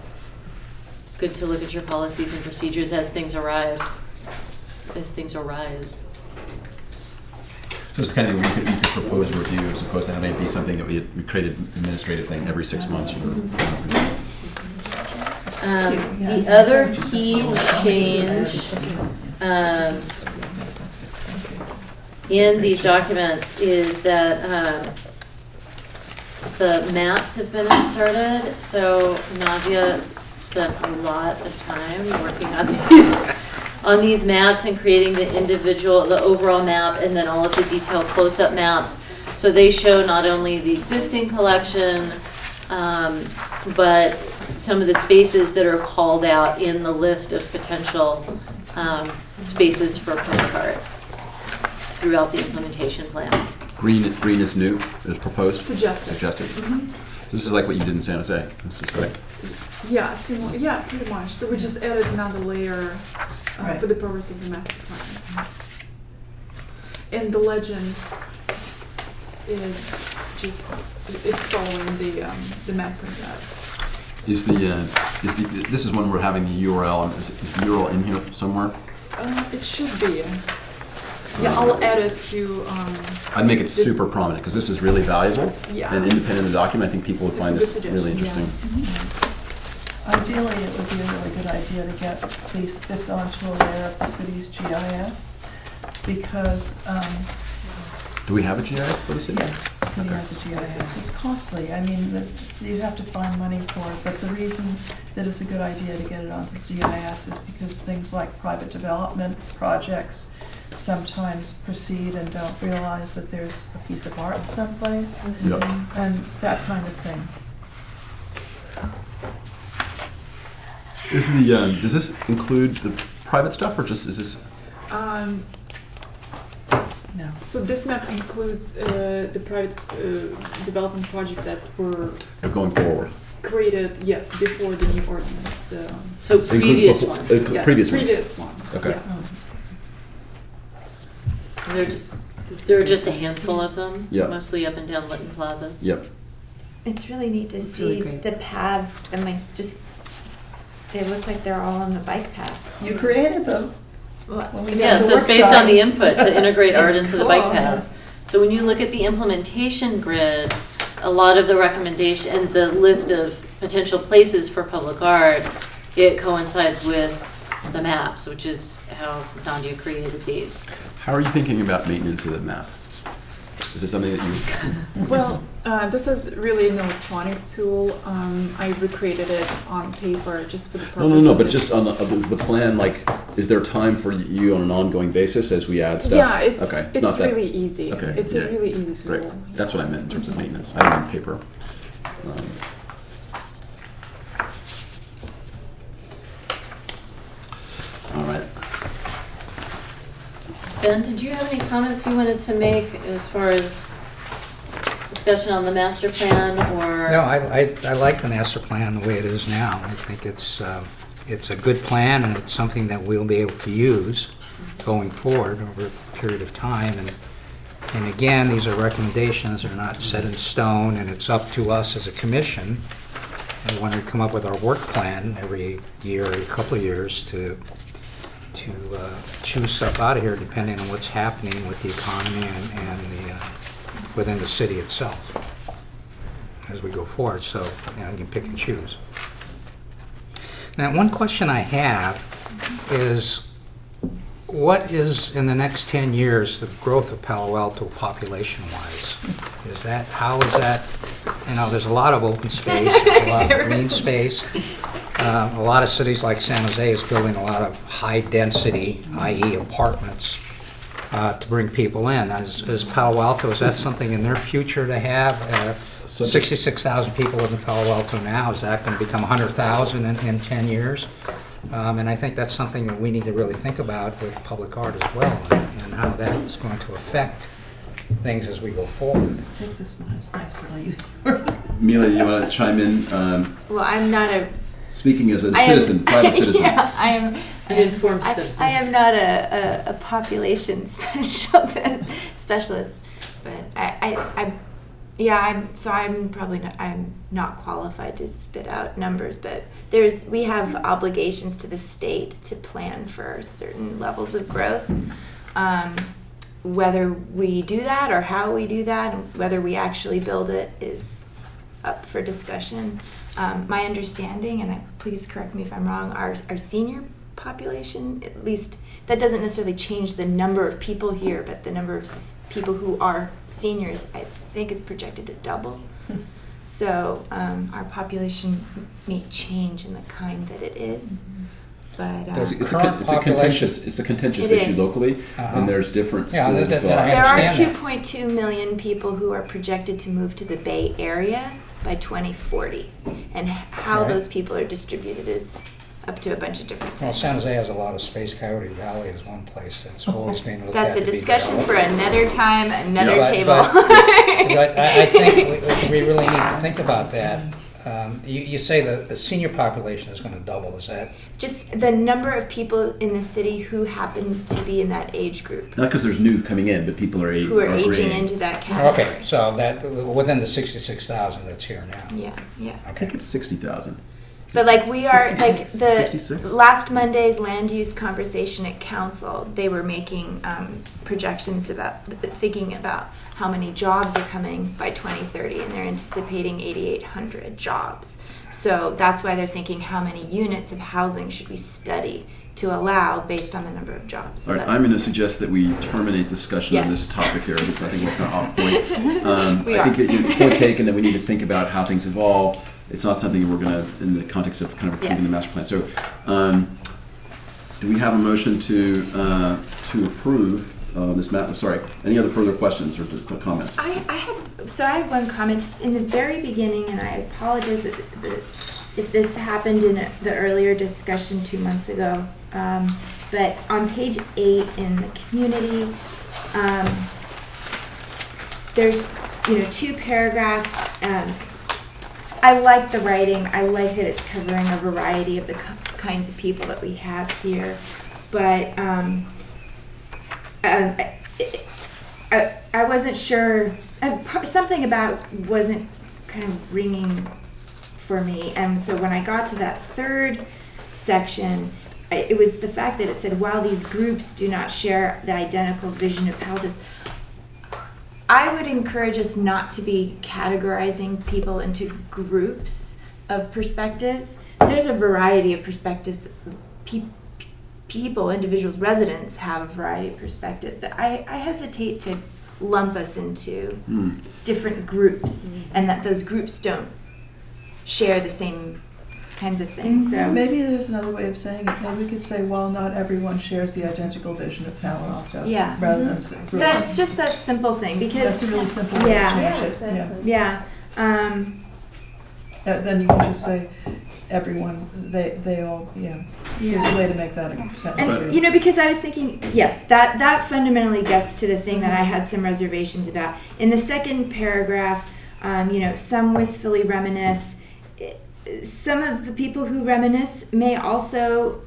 good to look at your policies and procedures as things arise. So it's the kind of thing we could propose a review as opposed to having it be something that we created an administrative thing every 6 months. The other key change in these documents is that the maps have been inserted. So Nadia spent a lot of time working on these maps and creating the overall map, and then all of the detailed close-up maps. So they show not only the existing collection, but some of the spaces that are called out in the list of potential spaces for public art throughout the implementation plan. Green is new. Is proposed. Suggested. Mm-hmm. So this is like what you did in San Jose. This is great. Yeah, similar. Yeah, pretty much. So we just added another layer Right. for the purpose of the master plan. And the legend is following the map printouts. This is when we're having the URL. Is the URL in here somewhere? It should be. Yeah, I'll add it to. I'd make it super prominent because this is really valuable. Yeah. And independent of the document, I think people would find It's a this good really suggestion, interesting. Ideally, it would be a really good idea to get this onto a layer of the city's GIS, because, Do we have a GIS for the city? yes, city has a GIS. It's costly. I mean, you'd have to find money for it, but the reason that it's a good idea to get it onto GIS is because things like private development projects sometimes proceed and don't realize that there's a piece of art someplace, Yep. and that kind of thing. Is the does this include the private stuff, or just is this? No. So this map includes the private development projects that were Going forward. created, yes, before the new ordinance. So Includes previous before- ones. Yes, previous ones. Okay. yes. There are just a handful of them, Yeah. mostly up and down Lytton Plaza. Yep. It's really neat to It's see really great. the paths, and they look like they're all on the bike paths. You created them. Well, When we got Yes, the that's work based on done. the input to integrate art It's into the bike cool. paths. So when you look at the implementation grid, a lot of the recommendation and the list of potential places for public art, it coincides with the maps, which is how Nadia created these. How are you thinking about maintenance of the map? Is this something that you? Well, this is really an electronic tool. I recreated it on paper just for the purpose. No. of But this. just on is the plan like? Is there time for you on an ongoing basis as we add stuff? Yeah, it's okay. it's not that, really easy. Okay, It's yeah. a really easy tool. Great. That's what I meant in terms of maintenance. I don't mean paper. All right. Ben, did you have any comments you wanted to make as far as discussion on the master plan or? No, I like the master plan the way it is now. I think it's a good plan, and it's something that we'll be able to use going forward over a period of time. And again, these are recommendations, they're not set in stone, and it's up to us as a commission, and when we come up with our work plan every year, every couple of years, to choose stuff out of here depending on what's happening with the economy and the within the city itself as we go forward. So you can pick and choose. Now, one question I have is, what is, in the next 10 years, the growth of Palo Alto population-wise? How is that, there's a lot of open space, there's a lot of green space. A lot of cities like San Jose is building a lot of high-density, i.e. apartments, to bring people in. As Palo Alto, is that something in their future to have? 66,000 people live in Palo Alto now. Is that going to become 100,000 in 10 years? And I think that's something that we need to really think about with public art as well, and how that's going to affect things as we go forward. Take this one. It's nice. I'll use yours. Amelia, you want to chime in? Well, I'm not a Speaking as a I am- citizen, private citizen. Yeah, I am An informed citizen. I am not a population specialist, but I'm not qualified to spit out numbers. But we have obligations to the state to plan for certain levels of growth. Whether we do that or how we do that, and whether we actually build it is up for discussion. My understanding, and please correct me if I'm wrong, our senior population, at least, that doesn't necessarily change the number of people here, but the number of people who are seniors, I think, is projected to double. So our population may change in the kind that it is. But It's a Population. contentious It issue is. locally, Uh-huh. and there's different Yeah, schools of that- thought. I there are understand 2.2 million people who are projected to move to the Bay Area by 2040, and how Right. those people are distributed is up to a bunch of different Well, things. San Jose has a lot of space. Coyote Valley is one place that's always being looked That's at a to be discussion for developed. another time, another But- table. But I think we really need to think about that. You say the senior population is going to double. Is that? Just the number of people in the city who happen to be in that age group, Not because there's new coming in, but people are who are aging aging into that category. Okay, so that within the 66,000 that's here now. Yeah. I think it's 60,000. But like we are, like 66? the last Monday's land use conversation at council, they were making projections about, thinking about how many jobs are coming by 2030, and they're anticipating 8,800 jobs. So that's why they're thinking how many units of housing should we study to allow based on the number of jobs. So All right, I'm going to suggest that we terminate discussion on this topic here, because I think we're kind of off point. We I think are. that your point taken, that we need to think about how things evolve. It's not something we're going to, in the context of kind of approving the master plan. So, do we have a motion to approve this map? Sorry, any other further questions or comments? I had one comment just in the very beginning, and I apologize that if this happened in the earlier discussion 2 months ago. But on page 8 in the community, there's 2 paragraphs. I like the writing. I like that it's covering a variety of the kinds of people that we have here. But I wasn't sure. Something about wasn't kind of ringing for me. And so when I got to that 3rd section, it was the fact that it said, while these groups do not share the identical vision of Alto's, I would encourage us not to be categorizing people into groups of perspectives. There's a variety of perspectives that people, individuals, residents have a variety of perspectives, but I hesitate to lump us into different groups, and that those groups don't share the same kinds of things. So maybe there's another way of saying it. Maybe we could say, while not everyone shares the identical vision of Palo Alto, rather than say groups. That's just that simple thing, because That's a really simple way to change it. exactly. Yeah. Then you can just say, everyone, they all, There's a way to make that a sentence. And because I was thinking, yes, that fundamentally gets to the thing that I had some reservations about. In the 2nd paragraph, some wistfully reminisce. Some of the people who reminisce may also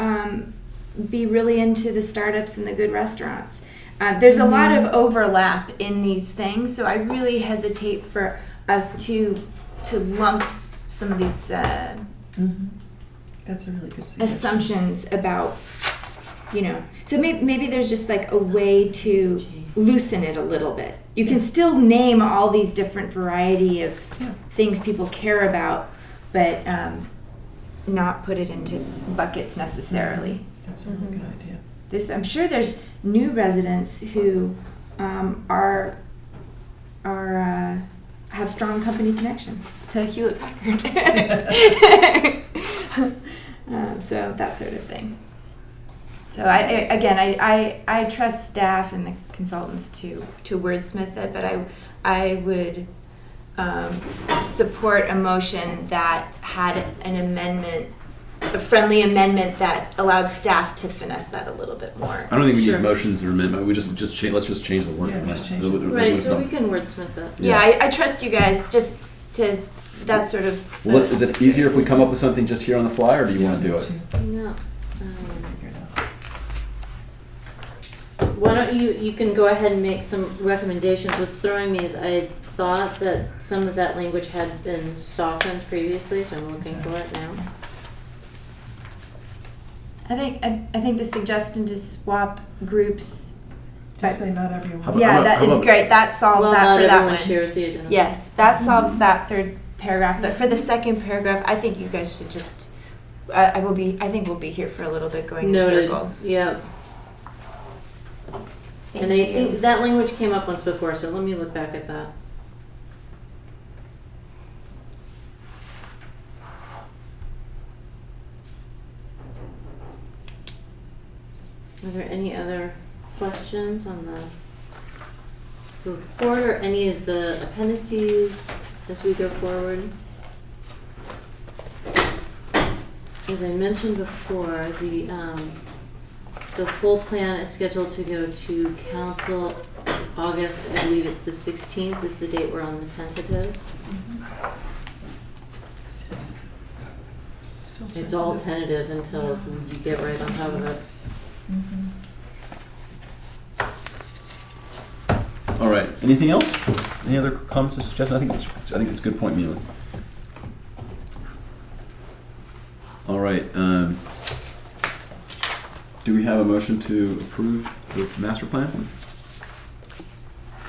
be really into the startups and the good restaurants. There's a lot of overlap in these things, so I really hesitate for us to lump some of these That's a really good suggestion. assumptions about, so maybe there's just like a way to loosen it a little bit. You can still name all these different variety of things people care about, but not put it into buckets necessarily. That's a really good idea. I'm sure there's new residents who have strong company connections to Hewlett Packard. So that sort of thing. So I trust staff and the consultants to wordsmith it, but I would support a motion that had an amendment, a friendly amendment that allowed staff to finesse that a little bit more. I don't think we need motions or amendment. We just change. Let's just change the word. Right, so we can wordsmith it. Yeah, I trust you guys just to that sort of. Well, is it easier if we come up with something just here on the fly, or do you want to do it? No. Why don't you can go ahead and make some recommendations. What's throwing me is I thought that some of that language had been softened previously, so I'm looking for it now. I think the suggestion to swap groups. Just say not everyone. That is great. That solves that not for that everyone one. shares the identical. Yes, that solves that 3rd paragraph. But for the 2nd paragraph, I think you guys should just. I think we'll be here for a little bit going in circles. Yep. And I think that language came up once before, so let me look back at that. Are there any other questions on the report or any of the appendices as we go forward? As I mentioned before, the full plan is scheduled to go to council August. I believe it's the 16th is the date we're on the tentative. It's all tentative until you get right on top of it. All right. Anything else? Any other comments or suggestions? I think it's a good point, Mila. All right. Do we have a motion to approve the master plan?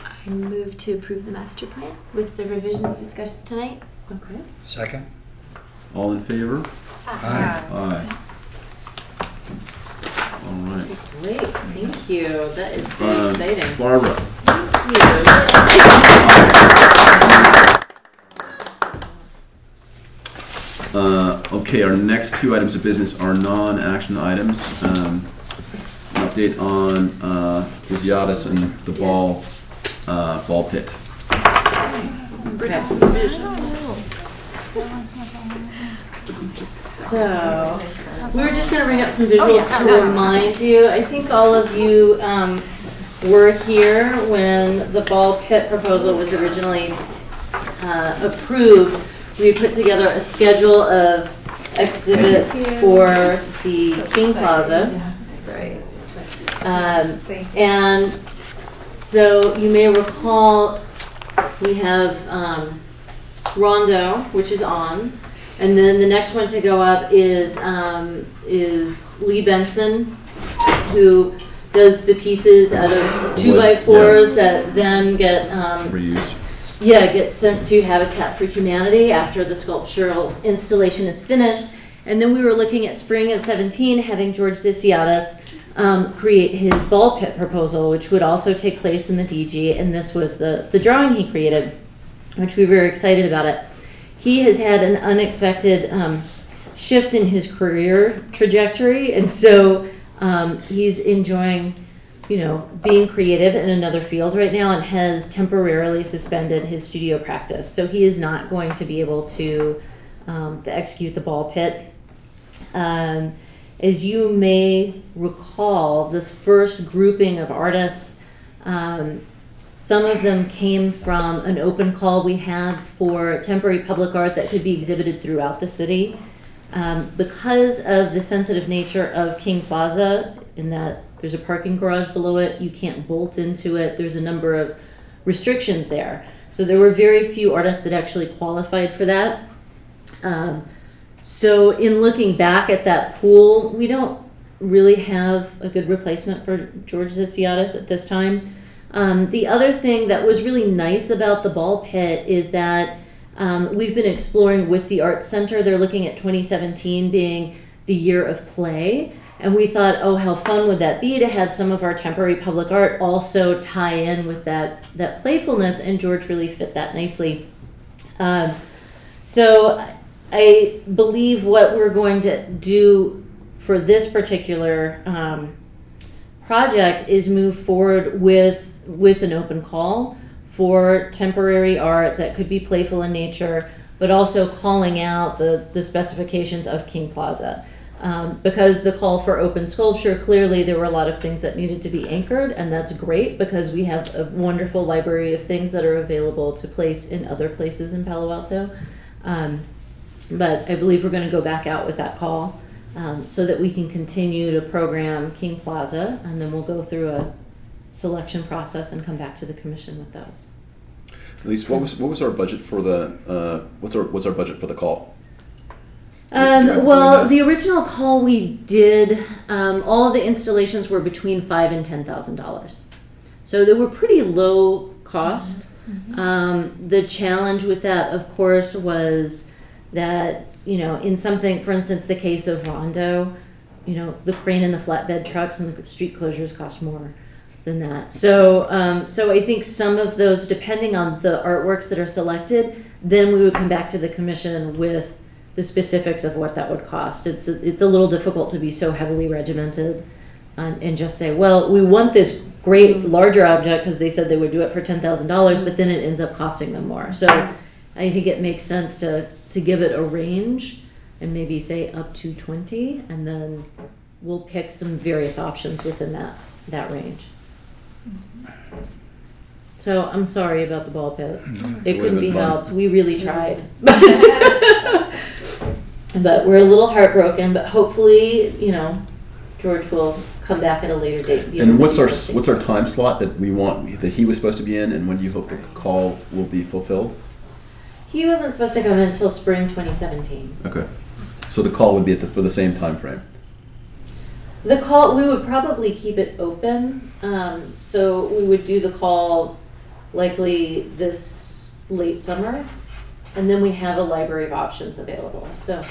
I move to approve the master plan with the revisions discussed tonight. Okay. Second? All in favor? Aye. Aye. All right. Great, thank you. That is very exciting. Barbara. Thank Okay, our next two items of business are non-action items. An update on Ziziatis and the ball pit. Grab some visions. So, we were just going to bring up some visuals to remind you. I think all of you were here when the ball pit proposal was originally approved. We put together a schedule of exhibits for the King Plaza. And so you may recall we have Rondo, which is on. And then the next one to go up is Lee Benson, who does the pieces out of 2x4s that then get reused. Yeah, get sent to Habitat for Humanity after the sculptural installation is finished. And then we were looking at spring of 17, having George Ziziatis create his ball pit proposal, which would also take place in the DG. And this was the drawing he created, which we were very excited about it. He has had an unexpected shift in his career trajectory, and so he's enjoying, being creative in another field right now, and has temporarily suspended his studio practice. So he is not going to be able to execute the ball pit. As you may recall, this first grouping of artists, some of them came from an open call we had for temporary public art that could be exhibited throughout the city. Because of the sensitive nature of King Plaza, in that there's a parking garage below it, you can't bolt into it, there's a number of restrictions there. So there were very few artists that actually qualified for that. So in looking back at that pool, we don't really have a good replacement for George Ziziatis at this time. The other thing that was really nice about the ball pit is that we've been exploring with the Arts Center. They're looking at 2017 being the year of play. And we thought, oh, how fun would that be to have some of our temporary public art also tie in with that playfulness, and George really fit that nicely. So I believe what we're going to do for this particular project is move forward with an open call for temporary art that could be playful in nature, but also calling out the specifications of King Plaza. Because the call for open sculpture, clearly there were a lot of things that needed to be anchored, and that's great because we have a wonderful library of things that are available to place in other places in Palo Alto. But I believe we're going to go back out with that call so that we can continue to program King Plaza, and then we'll go through a selection process and come back to the commission with those. Elise, what was our budget for the what's our budget for the call? Well, the original call we did, all of the installations were between $5,000 and $10,000, so they were pretty low cost. Mm-hmm. The challenge with that, of course, was that in something, for instance, the case of Rondo, the crane and the flatbed trucks and the street closures cost more than that. So I think some of those, depending on the artworks that are selected, then we would come back to the commission with the specifics of what that would cost. It's a little difficult to be so heavily regimented and just say, well, we want this great larger object because they said they would do it for $10,000, but then it ends up costing them more. So I think it makes sense to give it a range and maybe say up to 20, and then we'll pick some various options within that range. So I'm sorry about the ball pit. It couldn't be helped. We really tried. But we're a little heartbroken, but hopefully, George will come back at a later date. And what's our time slot that we want, that he was supposed to be in, and when do you hope the call will be fulfilled? He wasn't supposed to come in until spring 2017. Okay. So the call would be for the same time frame? The call, we would probably keep it open. So we would do the call likely this late summer, and then we have a library of options available. So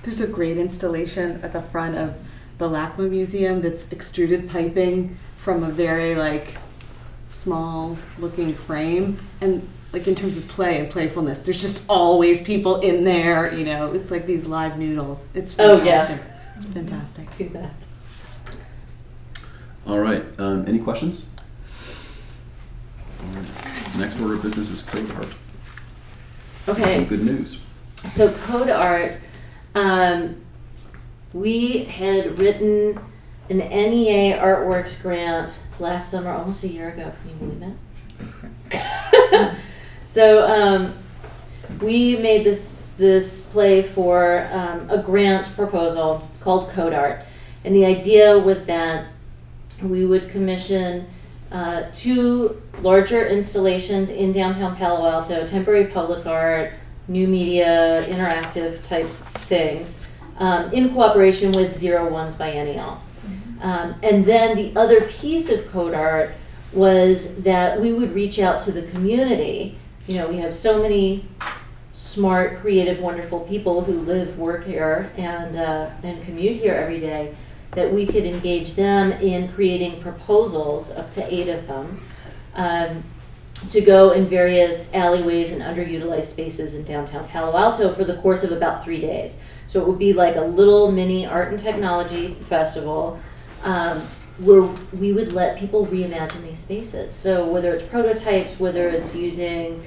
there's a great installation at the front of the LACMA Museum that's extruded piping from a very like small looking frame, and like in terms of play and playfulness, there's just always people in there. You know, it's like these live noodles. It's fantastic. Fantastic. See that. All right. Any questions? All right. Next order of business is code art. Okay. Some good news. So code art, we had written an NEA Artworks grant last summer, almost a year ago. Can you believe it? So we made this play for a grant proposal called Code Art, and the idea was that we would commission 2 larger installations in downtown Palo Alto, temporary public art, new media, interactive type things, in cooperation with 01's Biennial. And then the other piece of Code Art was that we would reach out to the community. You know, we have so many smart, creative, wonderful people who live, work here, and commute here every day, that we could engage them in creating proposals, up to 8 of them, to go in various alleyways and underutilized spaces in downtown Palo Alto for the course of about 3 days. So it would be like a little mini art and technology festival where we would let people reimagine these spaces. So whether it's prototypes, whether it's using,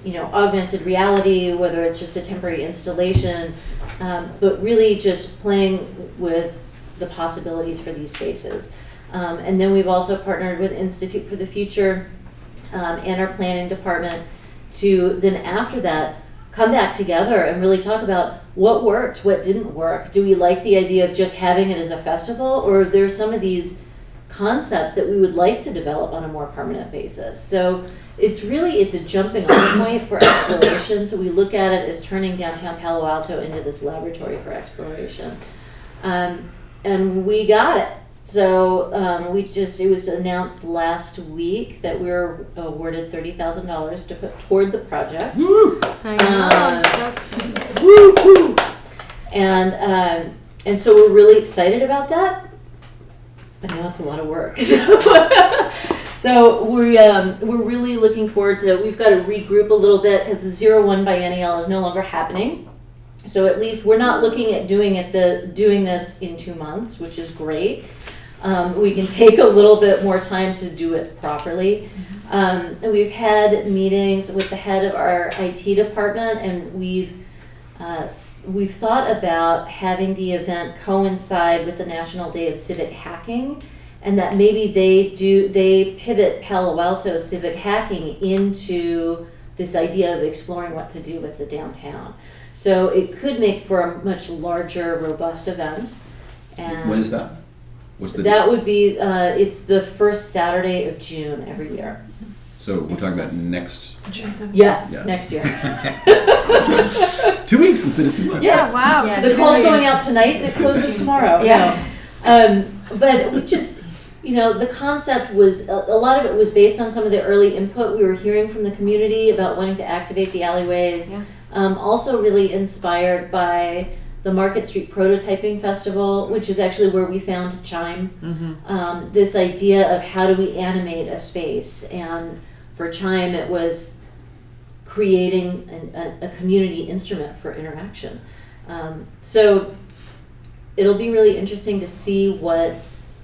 you know, augmented reality, whether it's just a temporary installation, but really just playing with the possibilities for these spaces. And then we've also partnered with Institute for the Future and our planning department to then after that come back together and really talk about what worked, what didn't work. Do we like the idea of just having it as a festival, or are there some of these concepts that we would like to develop on a more permanent basis? So it's a jumping off point for exploration. So we look at it as turning downtown Palo Alto into this laboratory for exploration. And we got it. So it was announced last week that we were awarded $30,000 to put toward the project. Woo! I know. Woo! And so we're really excited about that. I know it's a lot of work. So we're really looking forward to. We've got to regroup a little bit because the 01 Biennial is no longer happening. So at least we're not looking at doing this in 2 months, which is great. We can take a little bit more time to do it properly. And we've had meetings with the head of our IT department, and we've thought about having the event coincide with the National Day of Civic Hacking, and that maybe they pivot Palo Alto civic hacking into this idea of exploring what to do with the downtown. So it could make for a much larger, robust event. And when is that? What's the that date? would be, it's the first Saturday of June every year. So we're talking about next. June 7th. Yes, Yeah. next year. 2 weeks instead of 2 months. Yes. wow. Yeah, the call's going out tonight. It closes tomorrow. Yeah. No. But we just, the concept was, a lot of it was based on some of the early input we were hearing from the community about wanting to activate the alleyways. Yeah. Also really inspired by the Market Street Prototyping Festival, which is actually where we found Chime. Mm-hmm. This idea of how do we animate a space. And for Chime, it was creating a community instrument for interaction. So it'll be really interesting to see what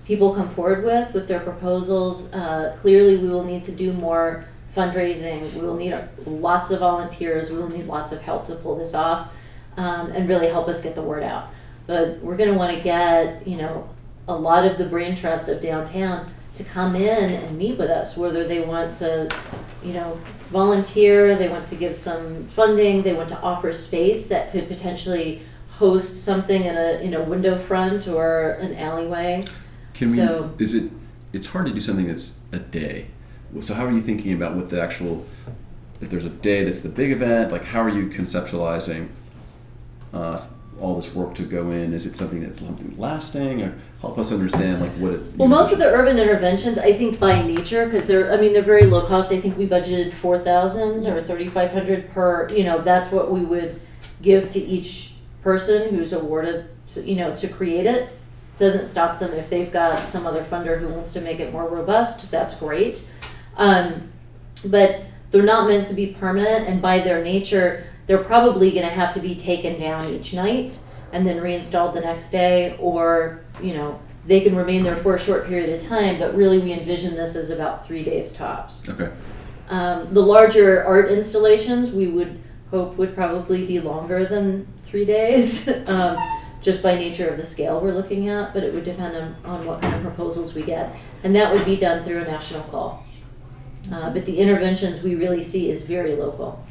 people come forward with their proposals. Clearly, we will need to do more fundraising. We will need lots of volunteers. We will need lots of help to pull this off and really help us get the word out. But we're going to want to get, a lot of the brain trust of downtown to come in and meet with us, whether they want to, volunteer, they want to give some funding, they want to offer space that could potentially host something in a window front or an alleyway. It's hard to do something that's a day. So how are you thinking about what the actual, if there's a day that's the big event, like how are you conceptualizing all this work to go in? Is it something that's lasting, or help us understand like what it? Well, most of the urban interventions, I think by nature, because they're very low cost. I think we budgeted $4,000 or $3,500 per. That's what we would give to each person who's awarded, to create it. doesn't stop them if they've got some other funder who wants to make it more robust. That's great. But they're not meant to be permanent, and by their nature, they're probably going to have to be taken down each night and then reinstalled the next day, or, you know, they can remain there for a short period of time, but really we envision this as about 3 days tops. Okay. The larger art installations we would hope would probably be longer than 3 days, just by nature of the scale we're looking at, but it would depend on what kind of proposals we get. And that would be done through a national call. But the interventions we really see is very local.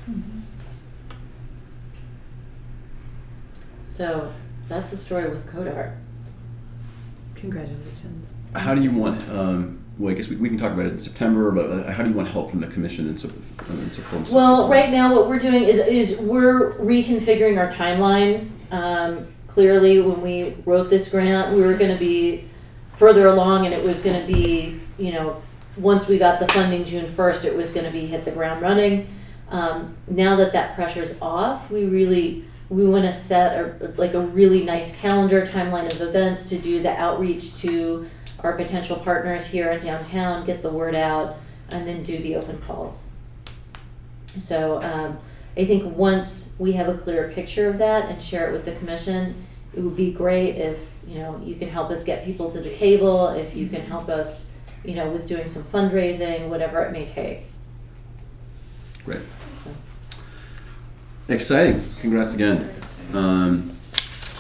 So that's the story with Code Art. Congratulations. How do you want, well, I guess we can talk about it in September, but how do you want help from the commission in support? Well, right now what we're doing is we're reconfiguring our timeline. Clearly, when we wrote this grant, we were going to be further along, and it was going to be, you know, once we got the funding June 1st, it was going to be hit the ground running. Now that pressure's off, we want to set a really nice calendar timeline of events to do the outreach to our potential partners here in downtown, get the word out, and then do the open calls. So I think once we have a clearer picture of that and share it with the commission, it would be great if, you know, you can help us get people to the table, if you can help us, you know, with doing some fundraising, whatever it may take. Great. Exciting. Congrats again.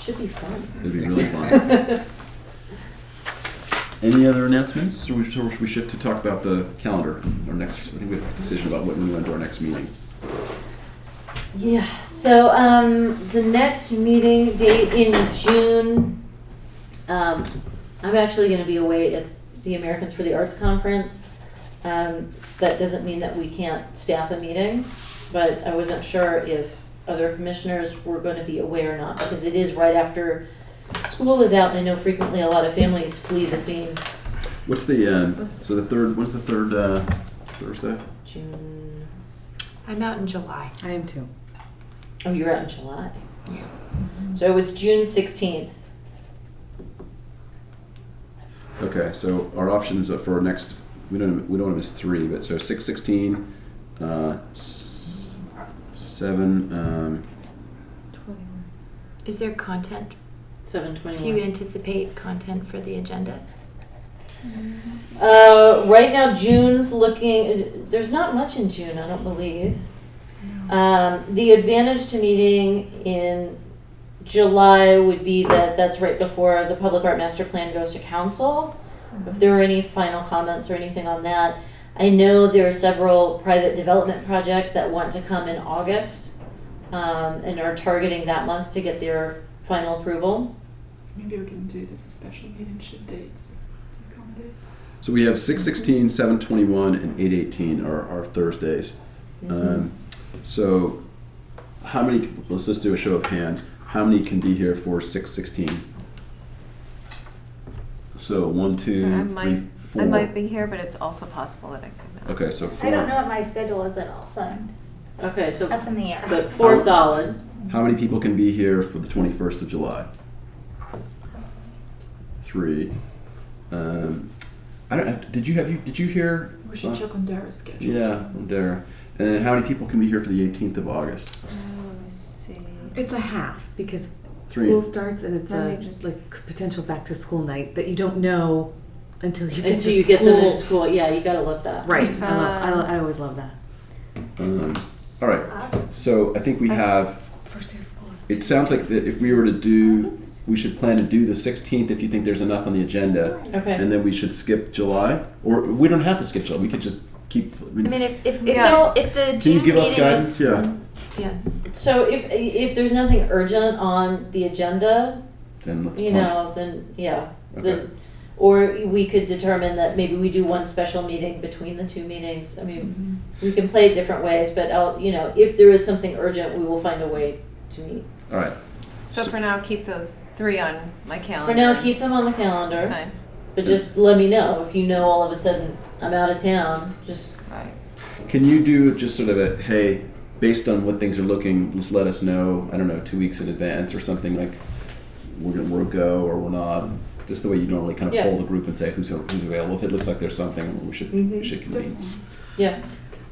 Should be fun. It'd be really fun. Any other announcements? Or we shift to talk about the calendar? Our next, I think we have a decision about when we went to our next meeting. Yeah, so the next meeting date in June, I'm actually going to be away at the Americans for the Arts Conference. That doesn't mean that we can't staff a meeting, but I wasn't sure if other commissioners were going to be away or not, because it is right after school is out, and I know frequently a lot of families flee the scene. What's the, so the third, when's the third Thursday? June. I'm out in July. I am too. Oh, you're out in July. Yeah. So it's June 16th. Okay, so our options for our next, we don't want to miss 3, but so 6/16, 7. Is there content? 7/21. Do you anticipate content for the agenda? Right now, June's looking. There's not much in June, I don't believe. The advantage to meeting in July would be that that's right before the Public Art Master Plan goes to council. If there were any final comments or anything on that. I know there are several private development projects that want to come in August and are targeting that month to get their final approval. Maybe we can do this as a special meeting, shift dates to accommodate. So we have 6/16, 7/21, and 8/18 are our Thursdays. So how many, let's just do a show of hands. How many can be here for 6/16? So 1, 2, 3, 4. I might be here, but it's also possible that I could not. Okay, so 4. I don't know what my schedule is at all, so I'm Okay, so up in the air. but 4 solid. How many people can be here for the 21st of July? 3. I don't. Did you hear? We should check on Dara's schedule. Yeah, from Dara. And then how many people can be here for the 18th of August? Let me see. It's a half because 3. school starts and it's Let me just- like potential back to school night that you don't know until you get Until to you school. get them in school, yeah, you gotta love that. Right. I always love that. All right. So I think we have. First day of school is It sounds like that if we were to do, we should plan to do the 16th if you think there's enough on the agenda, Okay. and then we should skip July, or we don't have to skip July. We could just keep. I mean, if Yeah. there's if the Can June you give us meeting guidance? is Yeah. yeah. So if there's nothing urgent on the agenda, Then let's. you punt. know, then yeah, Okay. then, or we could determine that maybe we do one special meeting between the 2 meetings. I mean, we can play it different ways, but you know, if there is something urgent, we will find a way to meet. All right. So for now, keep those 3 on my calendar. For now, keep them on the calendar, Okay. but just let me know if you know all of a sudden I'm out of town. Just Right. Can you do just sort of a hey, based on what things are looking, just let us know. I don't know, 2 weeks in advance or something like we're a go or we're not. just the way you normally kind of Yeah. poll the group and say who's available. If it looks like there's something, we should convene. Yeah.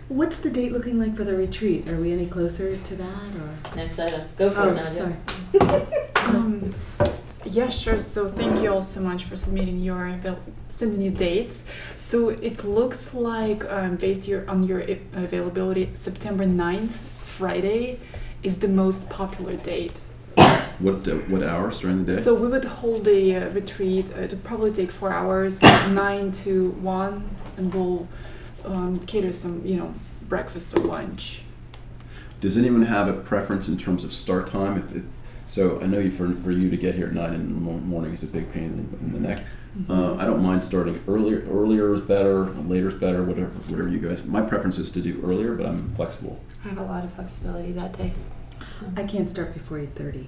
What's the date looking like for the retreat? Are we any closer to that, or? Next item. Go for it, Oh, Nadia. sorry. Yeah, sure. So thank you all so much for submitting sending your dates. So it looks like based on your availability, September 9th, Friday, is the most popular date. What hours during the day? So we would hold a retreat. It would probably take 4 hours, 9 to 1, and we'll cater some, breakfast or lunch. Does anyone have a preference in terms of start time? So I know for you to get here at 9 in the morning is a big pain in the neck. I don't mind starting earlier. Earlier is better. Later is better. Whatever you guys. My preference is to do earlier, but I'm flexible. I have a lot of flexibility that day. I can't start before 8:30.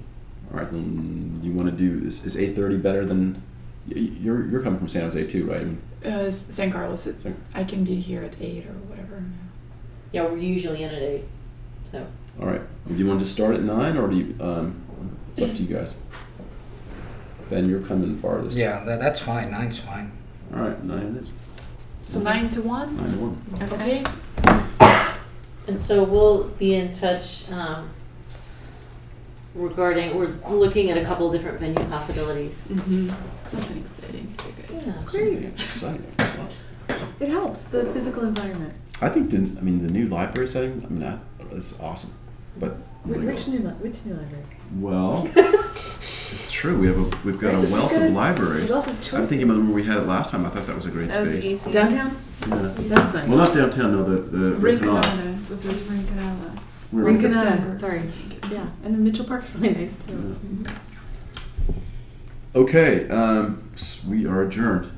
All right, then you want to do is 8:30 better than you're coming from San Jose too, right? San Carlos. I can be here at 8 or whatever. Yeah, we're usually in at 8. So. All right. Do you want to start at 9 or do you? It's up to you guys. Ben, you're coming farthest. Yeah, that's fine. 9's fine. All right, 9 it is. So 9 to 1? 9 to 1. Okay. And so we'll be in touch regarding, we're looking at a couple different venue possibilities. Something exciting for you guys. Yeah. Something exciting. It helps the physical environment. I think the new library setting. That's awesome. But Which new library? well, it's true. We've got a wealth of libraries. Wealth of I'm choices. thinking about when we had it last time. I thought that was a great That was space. easy. Downtown? Yeah. That's nice. Well, not downtown. No, the Rinconada. Rinconada. Was it Rinconada? Rinconada. Sorry. Yeah, and the Mitchell Park's really nice too. Okay, we are adjourned.